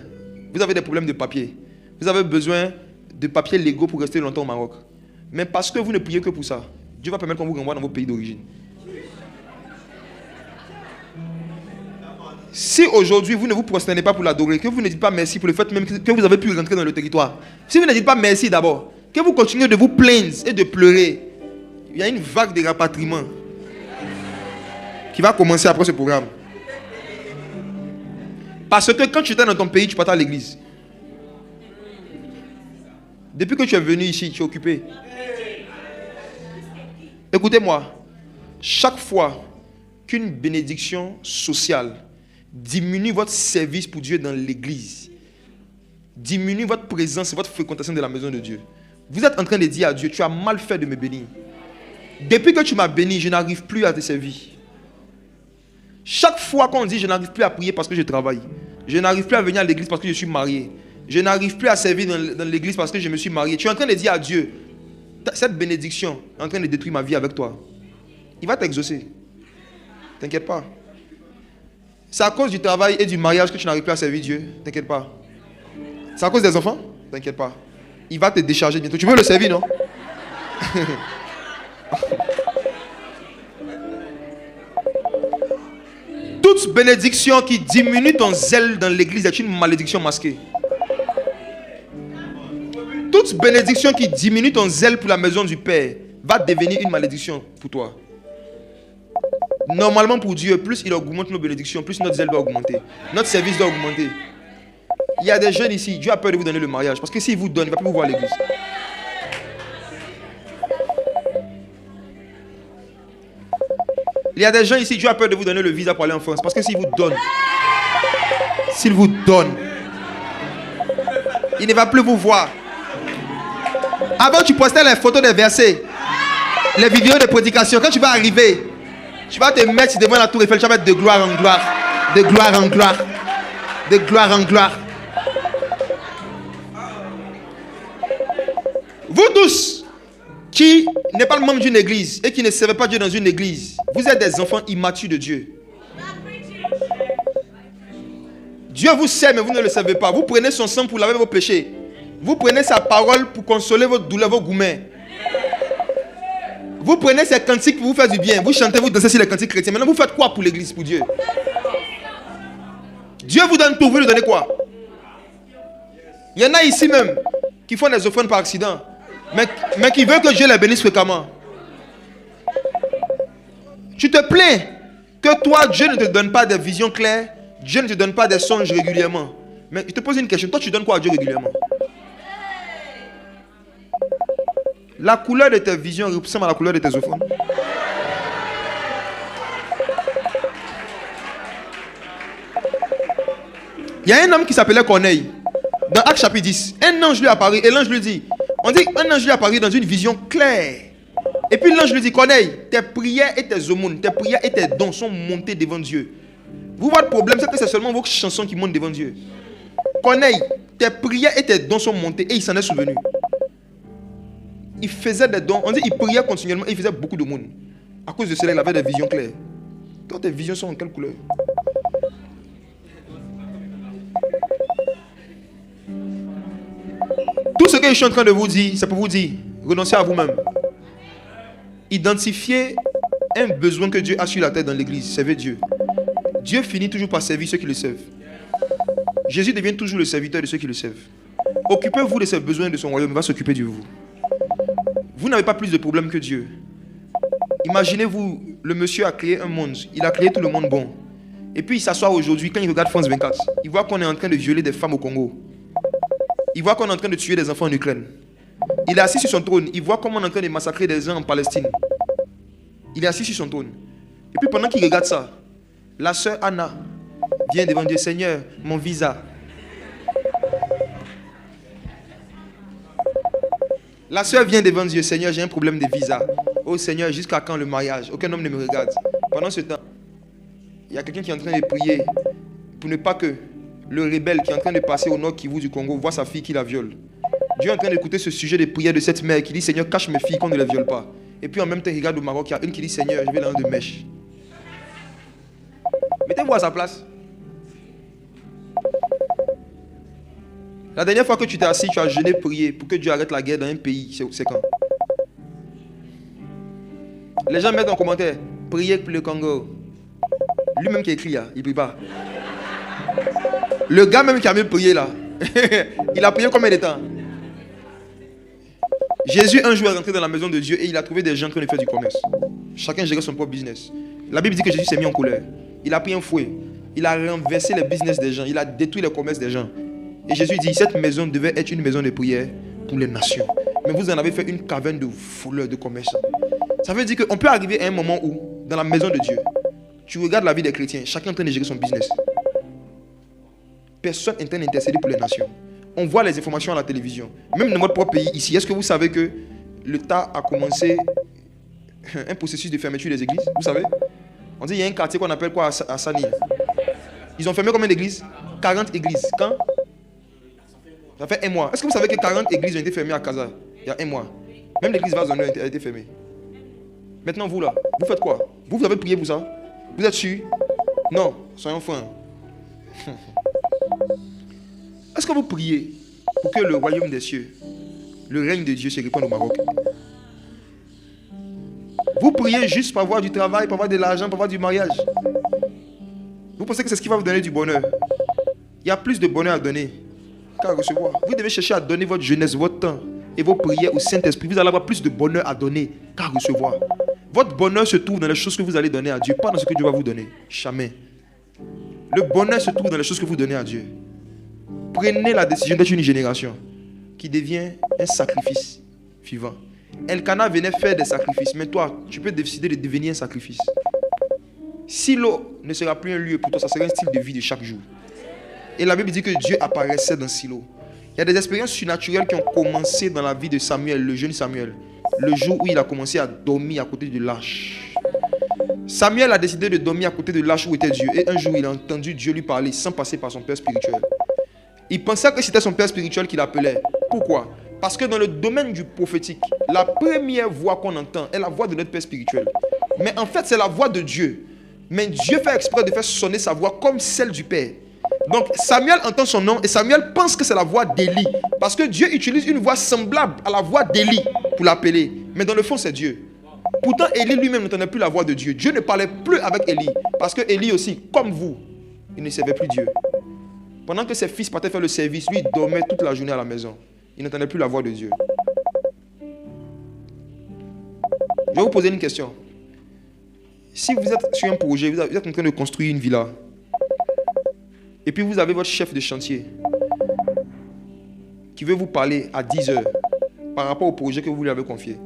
vous avez des problèmes de papier. Vous avez besoin de papiers légaux pour rester longtemps au Maroc. Mais parce que vous ne priez que pour ça, Dieu va permettre qu'on vous renvoie dans vos pays d'origine. Si aujourd'hui vous ne vous prosternez pas pour l'adorer, que vous ne dites pas merci pour le fait même que vous avez pu rentrer dans le territoire, si vous ne dites pas merci d'abord, que vous continuez de vous plaindre et de pleurer, il y a une vague de rapatriement qui va commencer après ce programme. Parce que quand tu étais dans ton pays, tu partais à l'église. Depuis que tu es venu ici, tu es occupé. Écoutez-moi, chaque fois qu'une bénédiction sociale diminue votre service pour Dieu dans l'église, diminue votre présence et votre fréquentation de la maison de Dieu, vous êtes en train de dire à Dieu, tu as mal fait de me bénir. Depuis que tu m'as béni, je n'arrive plus à te servir. Chaque fois qu'on dit je n'arrive plus à prier parce que je travaille, je n'arrive plus à venir à l'église parce que je suis marié, je n'arrive plus à servir dans l'église parce que je me suis marié, tu es en train de dire à Dieu, cette bénédiction est en train de détruire ma vie avec toi. Il va t'exaucer. T'inquiète pas. C'est à cause du travail et du mariage que tu n'arrives plus à servir Dieu. T'inquiète pas. C'est à cause des enfants? T'inquiète pas. Il va te décharger bientôt. Tu veux le servir, non? Toute bénédiction qui diminue ton zèle dans l'église est une malédiction masquée. Toute bénédiction qui diminue ton zèle pour la maison du Père va devenir une malédiction pour toi. Normalement pour Dieu, plus il augmente nos bénédictions, plus notre zèle doit augmenter. Notre service doit augmenter. Il y a des jeunes ici, Dieu a peur de vous donner le mariage. Parce que s'il vous donne, il ne va plus vous voir à l'église. Il y a des gens ici, Dieu a peur de vous donner le visa pour aller en France. Parce que s'il vous donne, il ne va plus vous voir. Avant, tu postais les photos des versets, les vidéos de prédication. Quand tu vas arriver, tu vas te mettre devant la tour Eiffel, tu vas mettre de gloire en gloire, de gloire en gloire, de gloire en gloire. Vous tous qui n'êtes pas le membre d'une église et qui ne servez pas Dieu dans une église, vous êtes des enfants immatures de Dieu. Dieu vous sert mais vous ne le savez pas. Vous prenez son sang pour laver vos péchés. Vous prenez sa parole pour consoler vos douleurs, vos gourmets. Vous prenez ces cantiques pour vous faire du bien. Vous chantez, vous dansez sur les cantiques chrétiens. Maintenant, vous faites quoi pour l'église, pour Dieu? Dieu vous donne tout, vous lui donnez quoi? Il y en a ici même qui font des offrandes par accident, mais qui veulent que Dieu les bénisse fréquemment. Tu te plains que toi, Dieu ne te donne pas des visions claires, Dieu ne te donne pas des songes régulièrement. Mais je te pose une question, toi tu donnes quoi à Dieu régulièrement? La couleur de tes visions ressemble à la couleur de tes offrandes. Il y a un homme qui s'appelait Corneille. Dans Actes chapitre 10, un ange lui apparaît et l'ange lui dit, on dit un ange lui apparaît dans une vision claire. Et puis l'ange lui dit, Corneille, tes prières et tes aumônes, tes prières et tes dons sont montés devant Dieu. Vous, votre problème, c'est que c'est seulement vos chansons qui montent devant Dieu. Corneille, tes prières et tes dons sont montés et il s'en est souvenu. Il faisait des dons, on dit il priait continuellement et il faisait beaucoup de monde. À cause de cela, il avait des visions claires. Toi, tes visions sont en quelle couleur? Tout ce que je suis en train de vous dire, c'est pour vous dire, renoncez à vous-même. Identifiez un besoin que Dieu a sur la terre dans l'église, servez Dieu. Dieu finit toujours par servir ceux qui le servent. Jésus devient toujours le serviteur de ceux qui le servent. Occupez-vous de ses besoins de son royaume, il va s'occuper de vous. Vous n'avez pas plus de problèmes que Dieu. Imaginez-vous, le monsieur a créé un monde, il a créé tout le monde bon. Et puis il s'assoit aujourd'hui, quand il regarde France 24, il voit qu'on est en train de violer des femmes au Congo. Il voit qu'on est en train de tuer des enfants en Ukraine. Il est assis sur son trône, il voit comment on est en train de massacrer des gens en Palestine. Il est assis sur son trône. Et puis pendant qu'il regarde ça, la sœur Anna vient devant Dieu, Seigneur, mon visa. La sœur vient devant Dieu, Seigneur, j'ai un problème de visa. Oh Seigneur, jusqu'à quand le mariage? Aucun homme ne me regarde. Pendant ce temps, Il y a quelqu'un qui est en train de prier pour ne pas que le rebelle qui est en train de passer au nord Kivu du Congo voit sa fille qui la viole. Dieu est en train d'écouter ce sujet de prière de cette mère qui dit Seigneur, cache mes filles qu'on ne les viole pas. Et puis en même temps, il regarde au Maroc, il y a une qui dit Seigneur, je vais dans de mèche. Mettez-vous à sa place. La dernière fois que tu t'es assis, tu as jeûné, prié pour que Dieu arrête la guerre dans un pays, c'est quand? Les gens mettent en commentaire, priez pour le Congo. Lui-même qui écrit là, il ne prie pas. Le gars même qui a même prié là, il a prié combien de temps? Jésus un jour est rentré dans la maison de Dieu et il a trouvé des gens qui ont fait du commerce. Chacun gérait son propre business. La Bible dit que Jésus s'est mis en colère. Il a pris un fouet. Il a renversé les business des gens. Il a détruit les commerces des gens. Et Jésus dit, cette maison devait être une maison de prière pour les nations. Mais vous en avez fait une caverne de voleurs, de commerçants. Ça veut dire qu'on peut arriver à un moment où, dans la maison de Dieu, tu regardes la vie des chrétiens, chacun est en train de gérer son business. Personne n'est en train d'intercéder pour les nations. On voit les informations à la télévision. Même dans votre propre pays, ici, est-ce que vous savez que l'État a commencé un processus de fermeture des églises? Vous savez? On dit qu'il y a un quartier qu'on appelle quoi à Sani. Ils ont fermé combien d'églises? 40 églises. Quand? Ça fait un mois. Est-ce que vous savez que 40 églises ont été fermées à Casa il y a un mois? Même l'église Vazoneux a été fermée. Maintenant, vous là, vous faites quoi? Vous avez prié pour ça? Vous êtes sûr? Non, soyons francs. Est-ce que vous priez pour que le royaume des cieux, le règne de Dieu se répande au Maroc? Vous priez juste pour avoir du travail, pour avoir de l'argent, pour avoir du mariage. Vous pensez que c'est ce qui va vous donner du bonheur? Il y a plus de bonheur à donner qu'à recevoir. Vous devez chercher à donner votre jeunesse, votre temps et vos prières au Saint-Esprit. Vous allez avoir plus de bonheur à donner qu'à recevoir. Votre bonheur se trouve dans les choses que vous allez donner à Dieu, pas dans ce que Dieu va vous donner. Jamais. Le bonheur se trouve dans les choses que vous donnez à Dieu. Prenez la décision d'être une génération qui devient un sacrifice vivant. Elkanah venait faire des sacrifices, mais toi, tu peux décider de devenir un sacrifice. Silo ne sera plus un lieu pour toi, ça sera un style de vie de chaque jour. Et la Bible dit que Dieu apparaissait dans Silo. Il y a des expériences surnaturelles qui ont commencé dans la vie de Samuel, le jeune Samuel, le jour où il a commencé à dormir à côté de l'arche. Samuel a décidé de dormir à côté de l'arche où était Dieu. Et un jour, il a entendu Dieu lui parler sans passer par son père spirituel. Il pensait que c'était son père spirituel qui l'appelait. Pourquoi? Parce que dans le domaine du prophétique, la première voix qu'on entend est la voix de notre père spirituel. Mais en fait, c'est la voix de Dieu. Mais Dieu fait exprès de faire sonner sa voix comme celle du père. Donc Samuel entend son nom et Samuel pense que c'est la voix d'Élie. Parce que Dieu utilise une voix semblable à la voix d'Élie pour l'appeler. Mais dans le fond, c'est Dieu. Pourtant, Élie lui-même n'entendait plus la voix de Dieu. Dieu ne parlait plus avec Élie. Parce que Élie aussi, comme vous, il ne servait plus Dieu. Pendant que ses fils partaient faire le service, lui, il dormait toute la journée à la maison. Il n'entendait plus la voix de Dieu. Je vais vous poser une question. Si vous êtes sur un projet, vous êtes en train de construire une villa, et puis vous avez votre chef de chantier qui veut vous parler à 10 heures par rapport au projet que vous lui avez confié.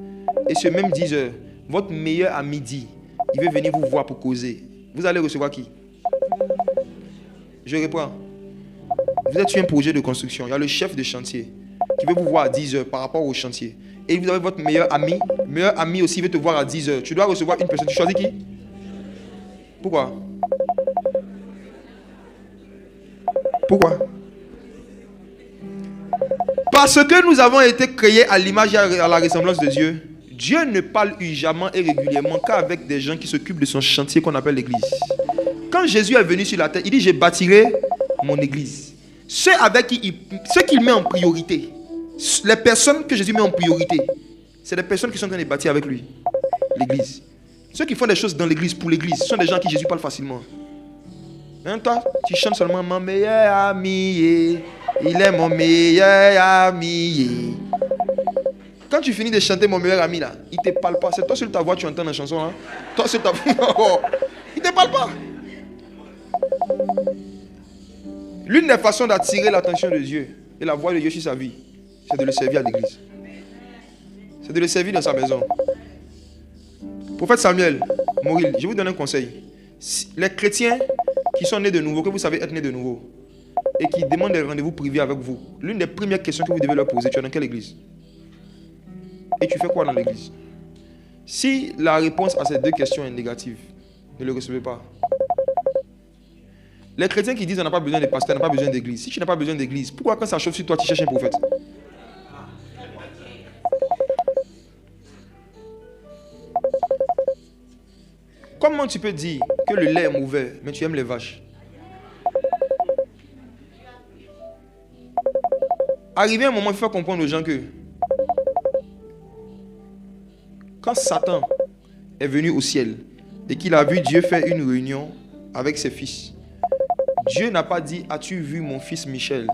Et ce même 10 heures, votre meilleur à midi, il veut venir vous voir pour causer. Vous allez recevoir qui? Je réponds. Vous êtes sur un projet de construction. Il y a le chef de chantier qui veut vous voir à 10 heures par rapport au chantier. Et vous avez votre meilleur ami. Meilleur ami aussi veut te voir à 10 heures. Tu dois recevoir une personne. Tu choisis qui? Pourquoi? Pourquoi? Parce que nous avons été créés à l'image et à la ressemblance de Dieu. Dieu ne parle urgemment et régulièrement qu'avec des gens qui s'occupent de son chantier qu'on appelle l'église. Quand Jésus est venu sur la terre, il dit, je bâtirai mon église. Ceux qu'il met en priorité, les personnes que Jésus met en priorité, c'est des personnes qui sont en train de bâtir avec lui, l'église. Ceux qui font des choses dans l'église, pour l'église, ce sont des gens à qui Jésus parle facilement. Hein, toi, tu chantes seulement mon meilleur ami, il est mon meilleur ami. Quand tu finis de chanter mon meilleur ami là, il ne te parle pas. C'est toi sur ta voix tu entends la chanson là. Toi sur ta voix, il ne te parle pas. L'une des façons d'attirer l'attention de Dieu et la voix de Dieu sur sa vie, c'est de le servir à l'église. C'est de le servir dans sa maison. Prophète Samuel, Moril, je vous donne un conseil. Les chrétiens qui sont nés de nouveau, que vous savez être nés de nouveau, et qui demandent des rendez-vous privés avec vous, l'une des premières questions que vous devez leur poser, tu es dans quelle église? Et tu fais quoi dans l'église? Si la réponse à ces deux questions est négative, ne le recevez pas. Les chrétiens qui disent on n'a pas besoin de pasteur, on n'a pas besoin d'église. Si tu n'as pas besoin d'église, pourquoi quand ça chauffe sur toi, tu cherches un prophète? Comment tu peux dire que le lait est mauvais, mais tu aimes les vaches? Arrivé un moment, il faut comprendre aux gens que quand Satan est venu au ciel et qu'il a vu Dieu faire une réunion avec ses fils, Dieu n'a pas dit « As-tu vu mon fils Michel?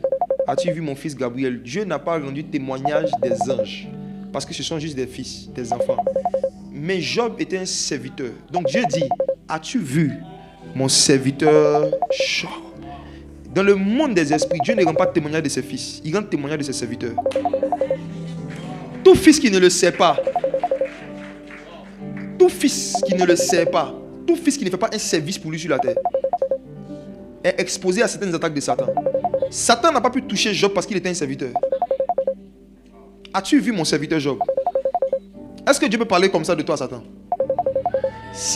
As-tu vu mon fils Gabriel ?» Dieu n'a pas rendu témoignage des anges parce que ce sont juste des fils, des enfants. Mais Job était un serviteur. Donc Dieu dit « As-tu vu mon serviteur Job ?» Dans le monde des esprits, Dieu ne rend pas témoignage de ses fils. Il rend témoignage de ses serviteurs. Tout fils qui ne le sait pas, tout fils qui ne le sait pas, tout fils qui ne fait pas un service pour lui sur la terre, est exposé à certaines attaques de Satan. Satan n'a pas pu toucher Job parce qu'il était un serviteur. As-tu vu mon serviteur Job? Est-ce que Dieu peut parler comme ça de toi, Satan?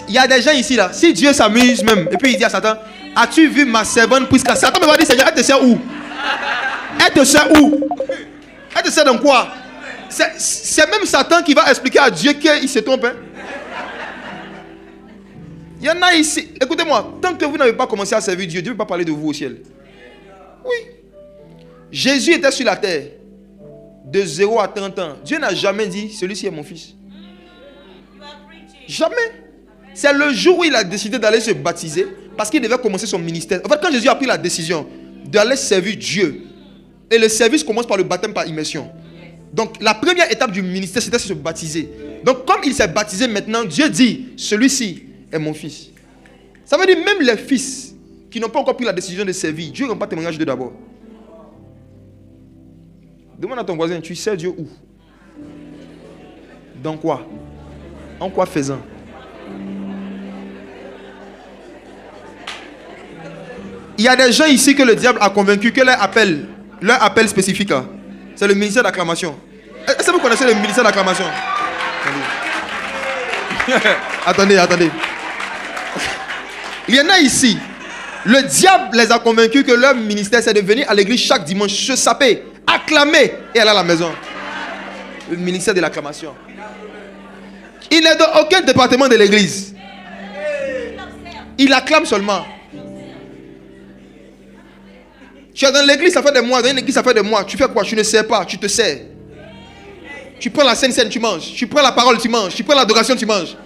Il y a des gens ici là, si Dieu s'amuse même, et puis il dit à Satan, as-tu vu ma servante Prisca? Satan me va dire, Seigneur, elle te sert où? Elle te sert où? Elle te sert dans quoi? C'est même Satan qui va expliquer à Dieu qu'il se trompe. Hein? Il y en a ici, écoutez-moi, tant que vous n'avez pas commencé à servir Dieu, Dieu ne peut pas parler de vous au ciel. Oui. Jésus était sur la terre de 0 à 30 ans. Dieu n'a jamais dit, celui-ci est mon fils. Jamais. C'est le jour où il a décidé d'aller se baptiser parce qu'il devait commencer son ministère. En fait, quand Jésus a pris la décision d'aller servir Dieu, et le service commence par le baptême par immersion. Donc, la première étape du ministère, c'était de se baptiser. Donc, comme il s'est baptisé maintenant, Dieu dit, celui-ci est mon fils. Ça veut dire même les fils qui n'ont pas encore pris la décision de servir, Dieu ne rend pas témoignage d'eux d'abord. Demande à ton voisin, tu sais Dieu où? Dans quoi? En quoi faisant? Il y a des gens ici que le diable a convaincu que leur appel spécifique, c'est le ministère d'acclamation. Est-ce que vous connaissez le ministère d'acclamation? Attendez. Il y en a ici. Le diable les a convaincus que leur ministère, c'est de venir à l'église chaque dimanche, se saper, acclamer et aller à la maison. Le ministère de l'acclamation. Il n'est dans aucun département de l'église. Il acclame seulement. Tu es dans l'église, ça fait des mois. Dans une église, ça fait des mois. Tu fais quoi? Tu ne sais pas, tu te sers. Tu prends la Sainte Seine, tu manges. Tu prends la parole, tu manges. Tu prends l'adoration, tu manges.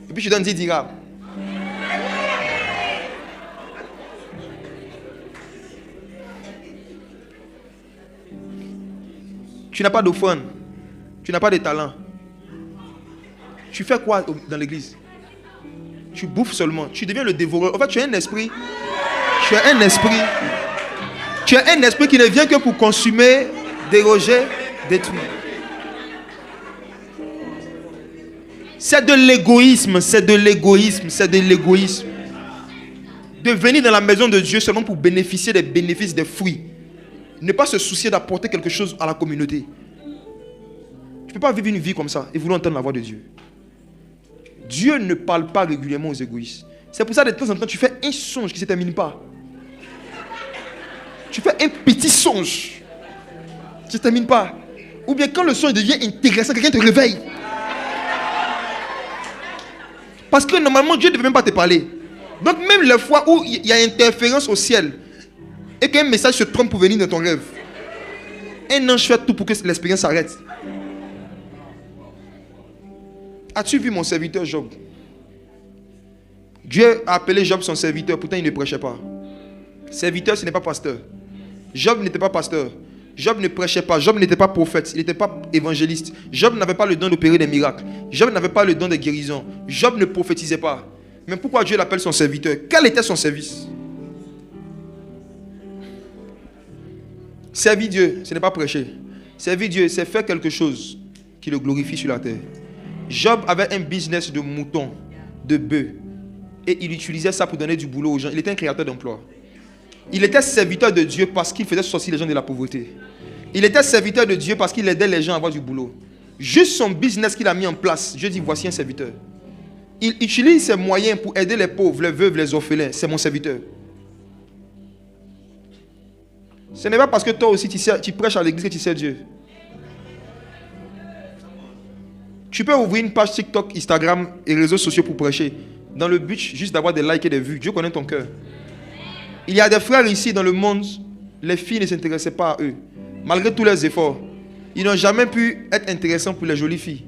Et puis tu donnes 10 dirhams. Tu n'as pas d'offrande. Tu n'as pas de talent. Tu fais quoi dans l'église? Tu bouffes seulement. Tu deviens le dévoreur. En fait, tu as un esprit. Tu as un esprit. Tu as un esprit qui ne vient que pour consumer, déroger, détruire. C'est de l'égoïsme, c'est de l'égoïsme, c'est de l'égoïsme. De venir dans la maison de Dieu seulement pour bénéficier des bénéfices, des fruits. Ne pas se soucier d'apporter quelque chose à la communauté. Tu ne peux pas vivre une vie comme ça et vouloir entendre la voix de Dieu. Dieu ne parle pas régulièrement aux égoïstes. C'est pour ça que de temps en temps, tu fais un songe qui ne se termine pas. Tu fais un petit songe qui ne se termine pas. Ou bien quand le songe devient intéressant, quelqu'un te réveille. Parce que normalement, Dieu ne devait même pas te parler. Donc même les fois où il y a interférence au ciel et qu'un message se trompe pour venir dans ton rêve, un ange fait tout pour que l'expérience s'arrête. As-tu vu mon serviteur Job? Dieu a appelé Job son serviteur, pourtant il ne prêchait pas. Serviteur, ce n'est pas pasteur. Job n'était pas pasteur. Job ne prêchait pas. Job n'était pas prophète. Il n'était pas évangéliste. Job n'avait pas le don d'opérer des miracles. Job n'avait pas le don de guérison. Job ne prophétisait pas. Mais pourquoi Dieu l'appelle son serviteur? Quel était son service? Servir Dieu, ce n'est pas prêcher. Servir Dieu, c'est faire quelque chose qui le glorifie sur la terre. Job avait un business de moutons, de bœufs. Et il utilisait ça pour donner du boulot aux gens. Il était un créateur d'emploi. Il était serviteur de Dieu parce qu'il faisait sortir les gens de la pauvreté. Il était serviteur de Dieu parce qu'il aidait les gens à avoir du boulot. Juste son business qu'il a mis en place, Dieu dit, voici un serviteur. Il utilise ses moyens pour aider les pauvres, les veuves, les orphelins. C'est mon serviteur. Ce n'est pas parce que toi aussi tu prêches à l'église que tu sais Dieu. Tu peux ouvrir une page TikTok, Instagram et réseaux sociaux pour prêcher. Dans le but juste d'avoir des likes et des vues. Dieu connaît ton cœur. Il y a des frères ici dans le monde, les filles ne s'intéressaient pas à eux. Malgré tous leurs efforts. Ils n'ont jamais pu être intéressants pour les jolies filles.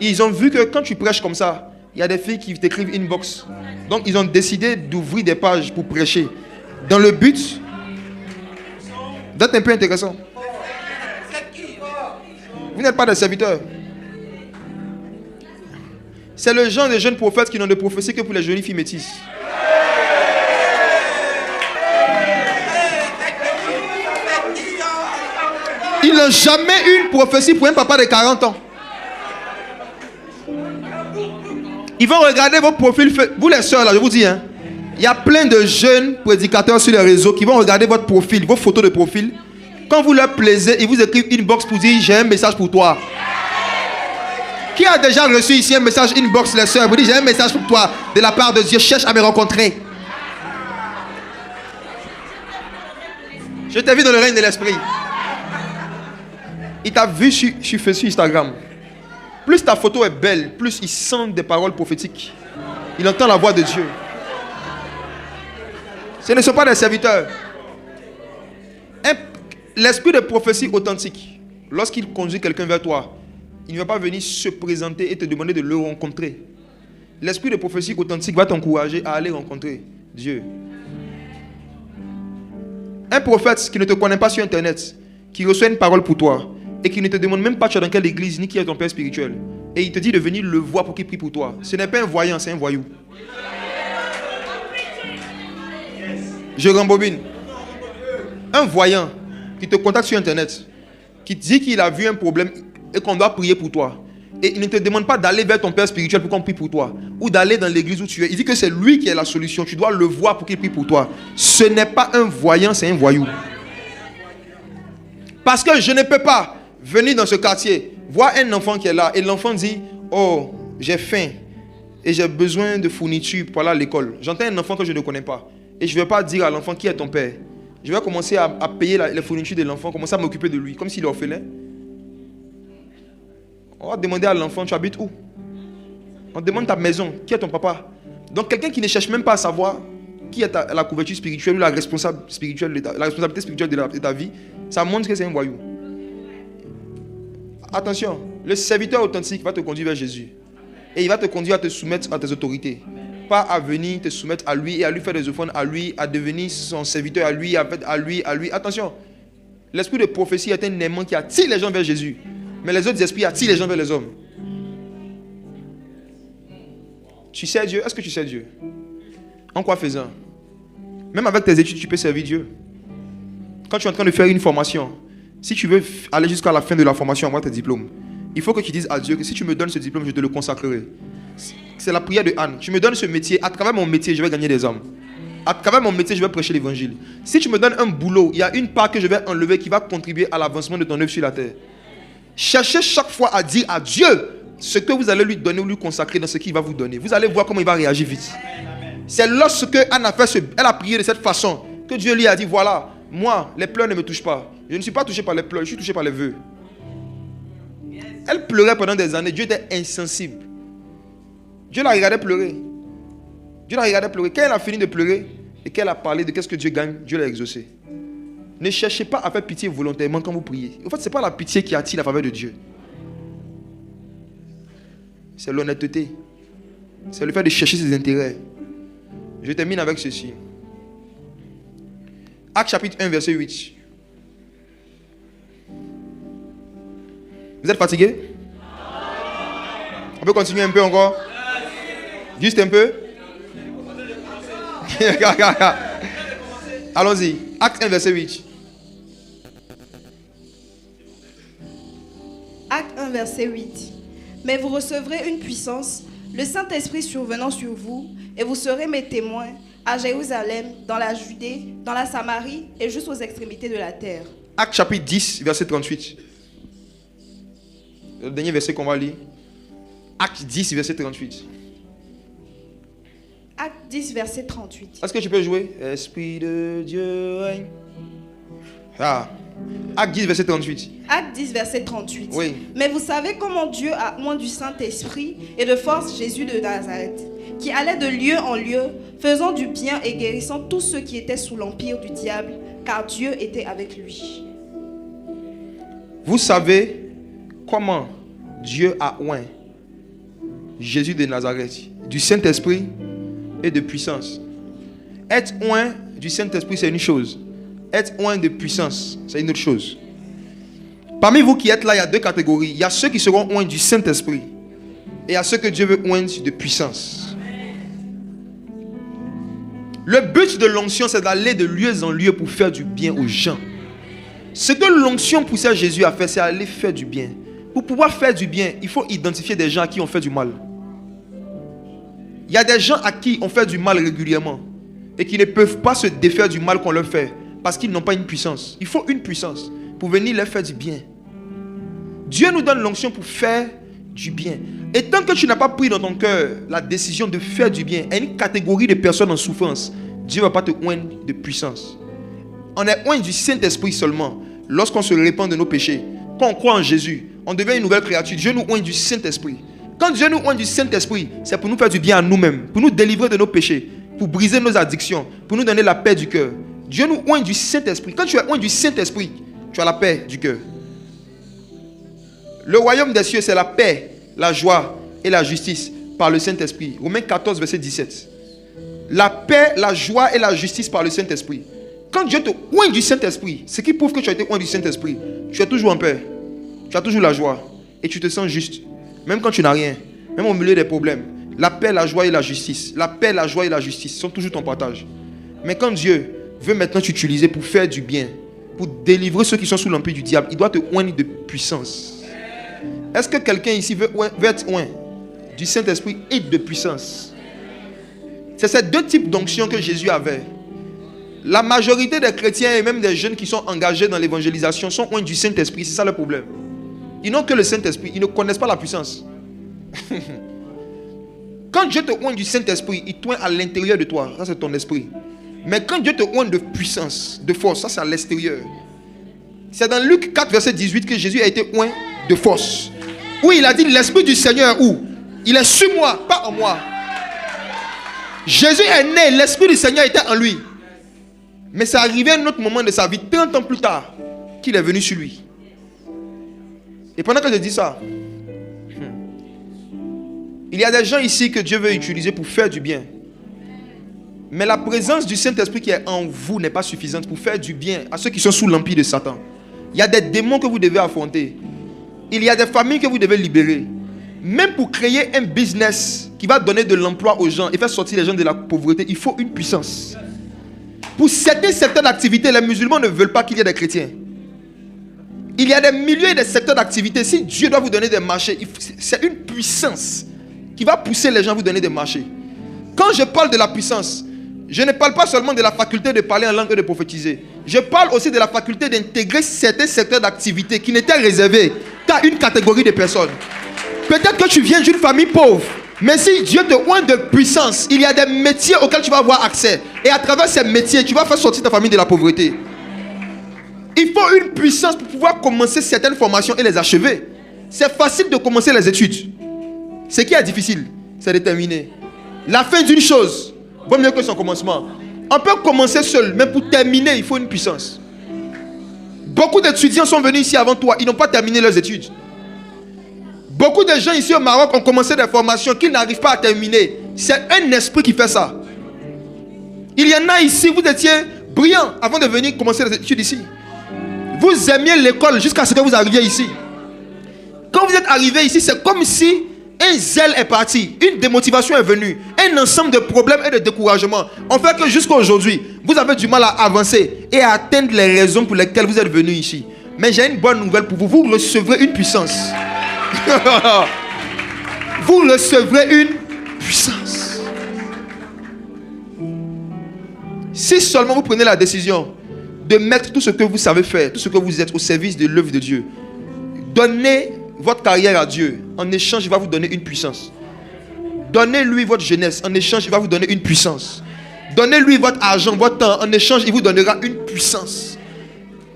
Ils ont vu que quand tu prêches comme ça, il y a des filles qui t'écrivent inbox. Donc ils ont décidé d'ouvrir des pages pour prêcher. Dans le but d'être un peu intéressant. Vous n'êtes pas des serviteurs. C'est le genre de jeunes prophètes qui n'ont de prophétie que pour les jolies filles métisses. Ils n'ont jamais eu une prophétie pour un papa de 40 ans. Ils vont regarder vos profils. Vous les sœurs là, je vous dis, hein, il y a plein de jeunes prédicateurs sur les réseaux qui vont regarder votre profil, vos photos de profil. Quand vous leur plaisez, ils vous écrivent inbox pour dire j'ai un message pour toi. Qui a déjà reçu ici un message inbox, les sœurs? Vous dites j'ai un message pour toi de la part de Dieu, cherche à me rencontrer. Je t'ai vu dans le règne de l'esprit. Il t'a vu sur Instagram. Plus ta photo est belle, plus il sent des paroles prophétiques. Il entend la voix de Dieu. Ce ne sont pas des serviteurs. L'esprit de prophétie authentique, lorsqu'il conduit quelqu'un vers toi, il ne va pas venir se présenter et te demander de le rencontrer. L'esprit de prophétie authentique va t'encourager à aller rencontrer Dieu. Un prophète qui ne te connaît pas sur Internet, qui reçoit une parole pour toi, et qui ne te demande même pas tu es dans quelle église, ni qui est ton père spirituel, et il te dit de venir le voir pour qu'il prie pour toi. Ce n'est pas un voyant, c'est un voyou. Je rembobine. Un voyant qui te contacte sur Internet, qui dit qu'il a vu un problème et qu'on doit prier pour toi. Et il ne te demande pas d'aller vers ton père spirituel pour qu'on prie pour toi. Ou d'aller dans l'église où tu es. Il dit que c'est lui qui est la solution. Tu dois le voir pour qu'il prie pour toi. Ce n'est pas un voyant, c'est un voyou. Parce que je ne peux pas venir dans ce quartier, voir un enfant qui est là. Et l'enfant dit, oh, j'ai faim. Et j'ai besoin de fournitures pour aller à l'école. J'entends un enfant que je ne connais pas. Et je ne vais pas dire à l'enfant qui est ton père. Je vais commencer à payer les fournitures de l'enfant, commencer à m'occuper de lui, comme s'il est orphelin. On va demander à l'enfant, tu habites où? On demande ta maison, qui est ton papa? Donc quelqu'un qui ne cherche même pas à savoir qui est la couverture spirituelle ou la responsabilité spirituelle de ta vie, ça montre que c'est un voyou. Attention, le serviteur authentique va te conduire vers Jésus. Et il va te conduire à te soumettre à tes autorités. Pas à venir te soumettre à lui et à lui faire des offrandes à lui, à devenir son serviteur à lui, à lui. Attention, l'esprit de prophétie est un aimant qui attire les gens vers Jésus. Mais les autres esprits attirent les gens vers les hommes. Tu sais Dieu? Est-ce que tu sais Dieu? En quoi faisant? Même avec tes études, tu peux servir Dieu. Quand tu es en train de faire une formation, si tu veux aller jusqu'à la fin de la formation, avoir tes diplômes, il faut que tu dises à Dieu que si tu me donnes ce diplôme, je te le consacrerai. C'est la prière de Anne. Tu me donnes ce métier, à travers mon métier, je vais gagner des âmes. À travers mon métier, je vais prêcher l'évangile. Si tu me donnes un boulot, il y a une part que je vais enlever qui va contribuer à l'avancement de ton œuvre sur la terre. Cherchez chaque fois à dire à Dieu ce que vous allez lui donner ou lui consacrer dans ce qu'il va vous donner. Vous allez voir comment il va réagir vite. C'est lorsque Anne a fait elle a prié de cette façon que Dieu lui a dit, voilà, moi, les pleurs ne me touchent pas. Je ne suis pas touché par les pleurs, je suis touché par les vœux. Elle pleurait pendant des années. Dieu était insensible. Dieu la regardait pleurer. Dieu la regardait pleurer. Quand elle a fini de pleurer et qu'elle a parlé de qu'est-ce que Dieu gagne, Dieu l'a exaucé. Ne cherchez pas à faire pitié volontairement quand vous priez. En fait, ce n'est pas la pitié qui attire la faveur de Dieu. C'est l'honnêteté. C'est le fait de chercher ses intérêts. Je termine avec ceci. Actes chapitre 1, verset 8. Vous êtes fatigué? On peut continuer un peu encore? Juste un peu? Allons-y. Acte 1, verset 8. Acte 1, verset 8. Mais vous recevrez une puissance, le Saint-Esprit survenant sur vous, et vous serez mes témoins à Jérusalem, dans la Judée, dans la Samarie et jusqu'aux extrémités de la terre. Acte chapitre 10, verset 38. Le dernier verset qu'on va lire. Acte 10, verset 38. Acte 10, verset 38. Est-ce que tu peux jouer? Esprit de Dieu règne. Acte 10, verset 38. Acte 10, verset 38. Oui. Mais vous savez comment Dieu a oint du Saint-Esprit et de force Jésus de Nazareth, qui allait de lieu en lieu, faisant du bien et guérissant tous ceux qui étaient sous l'empire du diable, car Dieu était avec lui. Vous savez comment Dieu a oint Jésus de Nazareth du Saint-Esprit et de puissance. Être oint du Saint-Esprit, c'est une chose. Être oint de puissance, c'est une autre chose. Parmi vous qui êtes là, il y a deux catégories. Il y a ceux qui seront oints du Saint-Esprit et il y a ceux que Dieu veut oindre de puissance. Le but de l'onction, c'est d'aller de lieu en lieu pour faire du bien aux gens. Ce que l'onction poussait Jésus à faire, c'est aller faire du bien. Pour pouvoir faire du bien, il faut identifier des gens à qui on fait du mal. Il y a des gens à qui on fait du mal régulièrement et qui ne peuvent pas se défaire du mal qu'on leur fait parce qu'ils n'ont pas une puissance. Il faut une puissance pour venir leur faire du bien. Dieu nous donne l'onction pour faire du bien. Et tant que tu n'as pas pris dans ton cœur la décision de faire du bien à une catégorie de personnes en souffrance, Dieu ne va pas te oindre de puissance. On est oint du Saint-Esprit seulement lorsqu'on se répand de nos péchés. Quand on croit en Jésus, on devient une nouvelle créature. Dieu nous oint du Saint-Esprit. Quand Dieu nous oint du Saint-Esprit, c'est pour nous faire du bien à nous-mêmes, pour nous délivrer de nos péchés, pour briser nos addictions, pour nous donner la paix du cœur. Dieu nous oint du Saint-Esprit. Quand tu es oint du Saint-Esprit, tu as la paix du cœur. Le royaume des cieux, c'est la paix, la joie et la justice par le Saint-Esprit. Romains 14, verset 17. La paix, la joie et la justice par le Saint-Esprit. Quand Dieu te oint du Saint-Esprit, ce qui prouve que tu as été oint du Saint-Esprit, tu es toujours en paix, tu as toujours la joie et tu te sens juste. Même quand tu n'as rien, même au milieu des problèmes, la paix, la joie et la justice, la paix, la joie et la justice sont toujours ton partage. Mais quand Dieu veut maintenant t'utiliser pour faire du bien, pour délivrer ceux qui sont sous l'empire du diable, il doit te oindre de puissance. Est-ce que quelqu'un ici veut être oint du Saint-Esprit et de puissance? C'est ces deux types d'onction que Jésus avait. La majorité des chrétiens et même des jeunes qui sont engagés dans l'évangélisation sont oints du Saint-Esprit, c'est ça le problème. Ils n'ont que le Saint-Esprit, ils ne connaissent pas la puissance. Quand Dieu te oint du Saint-Esprit, il t'oint à l'intérieur de toi, ça c'est ton esprit. Mais quand Dieu te oint de puissance, de force, ça c'est à l'extérieur. C'est dans Luc 4, verset 18 que Jésus a été oint de force. Où il a dit, l'Esprit du Seigneur, où? Il est sur moi, pas en moi. Jésus est né, l'Esprit du Seigneur était en lui. Mais c'est arrivé à un autre moment de sa vie, 30 ans plus tard, qu'il est venu sur lui. Et pendant que je dis ça, il y a des gens ici que Dieu veut utiliser pour faire du bien. Mais la présence du Saint-Esprit qui est en vous n'est pas suffisante pour faire du bien à ceux qui sont sous l'empire de Satan. Il y a des démons que vous devez affronter. Il y a des familles que vous devez libérer. Même pour créer un business qui va donner de l'emploi aux gens et faire sortir les gens de la pauvreté, il faut une puissance. Pour certaines activités, les musulmans ne veulent pas qu'il y ait des chrétiens. Il y a des milliers et des secteurs d'activité. Si Dieu doit vous donner des marchés, c'est une puissance qui va pousser les gens à vous donner des marchés. Quand je parle de la puissance, je ne parle pas seulement de la faculté de parler en langue et de prophétiser. Je parle aussi de la faculté d'intégrer certains secteurs d'activité qui n'étaient réservés qu'à une catégorie de personnes. Peut-être que tu viens d'une famille pauvre, mais si Dieu te oint de puissance, il y a des métiers auxquels tu vas avoir accès. Et à travers ces métiers, tu vas faire sortir ta famille de la pauvreté. Il faut une puissance pour pouvoir commencer certaines formations et les achever. C'est facile de commencer les études. Ce qui est difficile, c'est de terminer. La fin d'une chose vaut mieux que son commencement. On peut commencer seul, mais pour terminer, il faut une puissance. Beaucoup d'étudiants sont venus ici avant toi, ils n'ont pas terminé leurs études. Beaucoup de gens ici au Maroc ont commencé des formations qu'ils n'arrivent pas à terminer. C'est un esprit qui fait ça. Il y en a ici, vous étiez brillants avant de venir commencer les études ici. Vous aimiez l'école jusqu'à ce que vous arriviez ici. Quand vous êtes arrivé ici, c'est comme si un zèle est parti, une démotivation est venue, un ensemble de problèmes et de découragement ont fait que jusqu'à aujourd'hui, vous avez du mal à avancer et à atteindre les raisons pour lesquelles vous êtes venu ici. Mais j'ai une bonne nouvelle pour vous, vous recevrez une puissance. Vous recevrez une puissance. Si seulement vous prenez la décision de mettre tout ce que vous savez faire, tout ce que vous êtes au service de l'œuvre de Dieu, donnez votre carrière à Dieu. En échange, il va vous donner une puissance. Donnez-lui votre jeunesse. En échange, il va vous donner une puissance. Donnez-lui votre argent, votre temps. En échange, il vous donnera une puissance.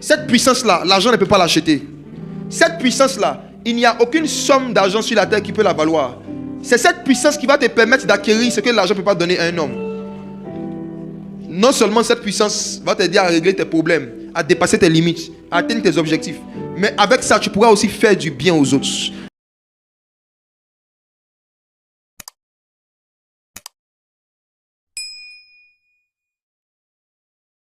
Cette puissance-là, l'argent ne peut pas l'acheter. Cette puissance-là, il n'y a aucune somme d'argent sur la terre qui peut la valoir. C'est cette puissance qui va te permettre d'acquérir ce que l'argent ne peut pas donner à un homme. Non seulement cette puissance va t'aider à régler tes problèmes, à dépasser tes limites, à atteindre tes objectifs, mais avec ça, tu pourras aussi faire du bien aux autres.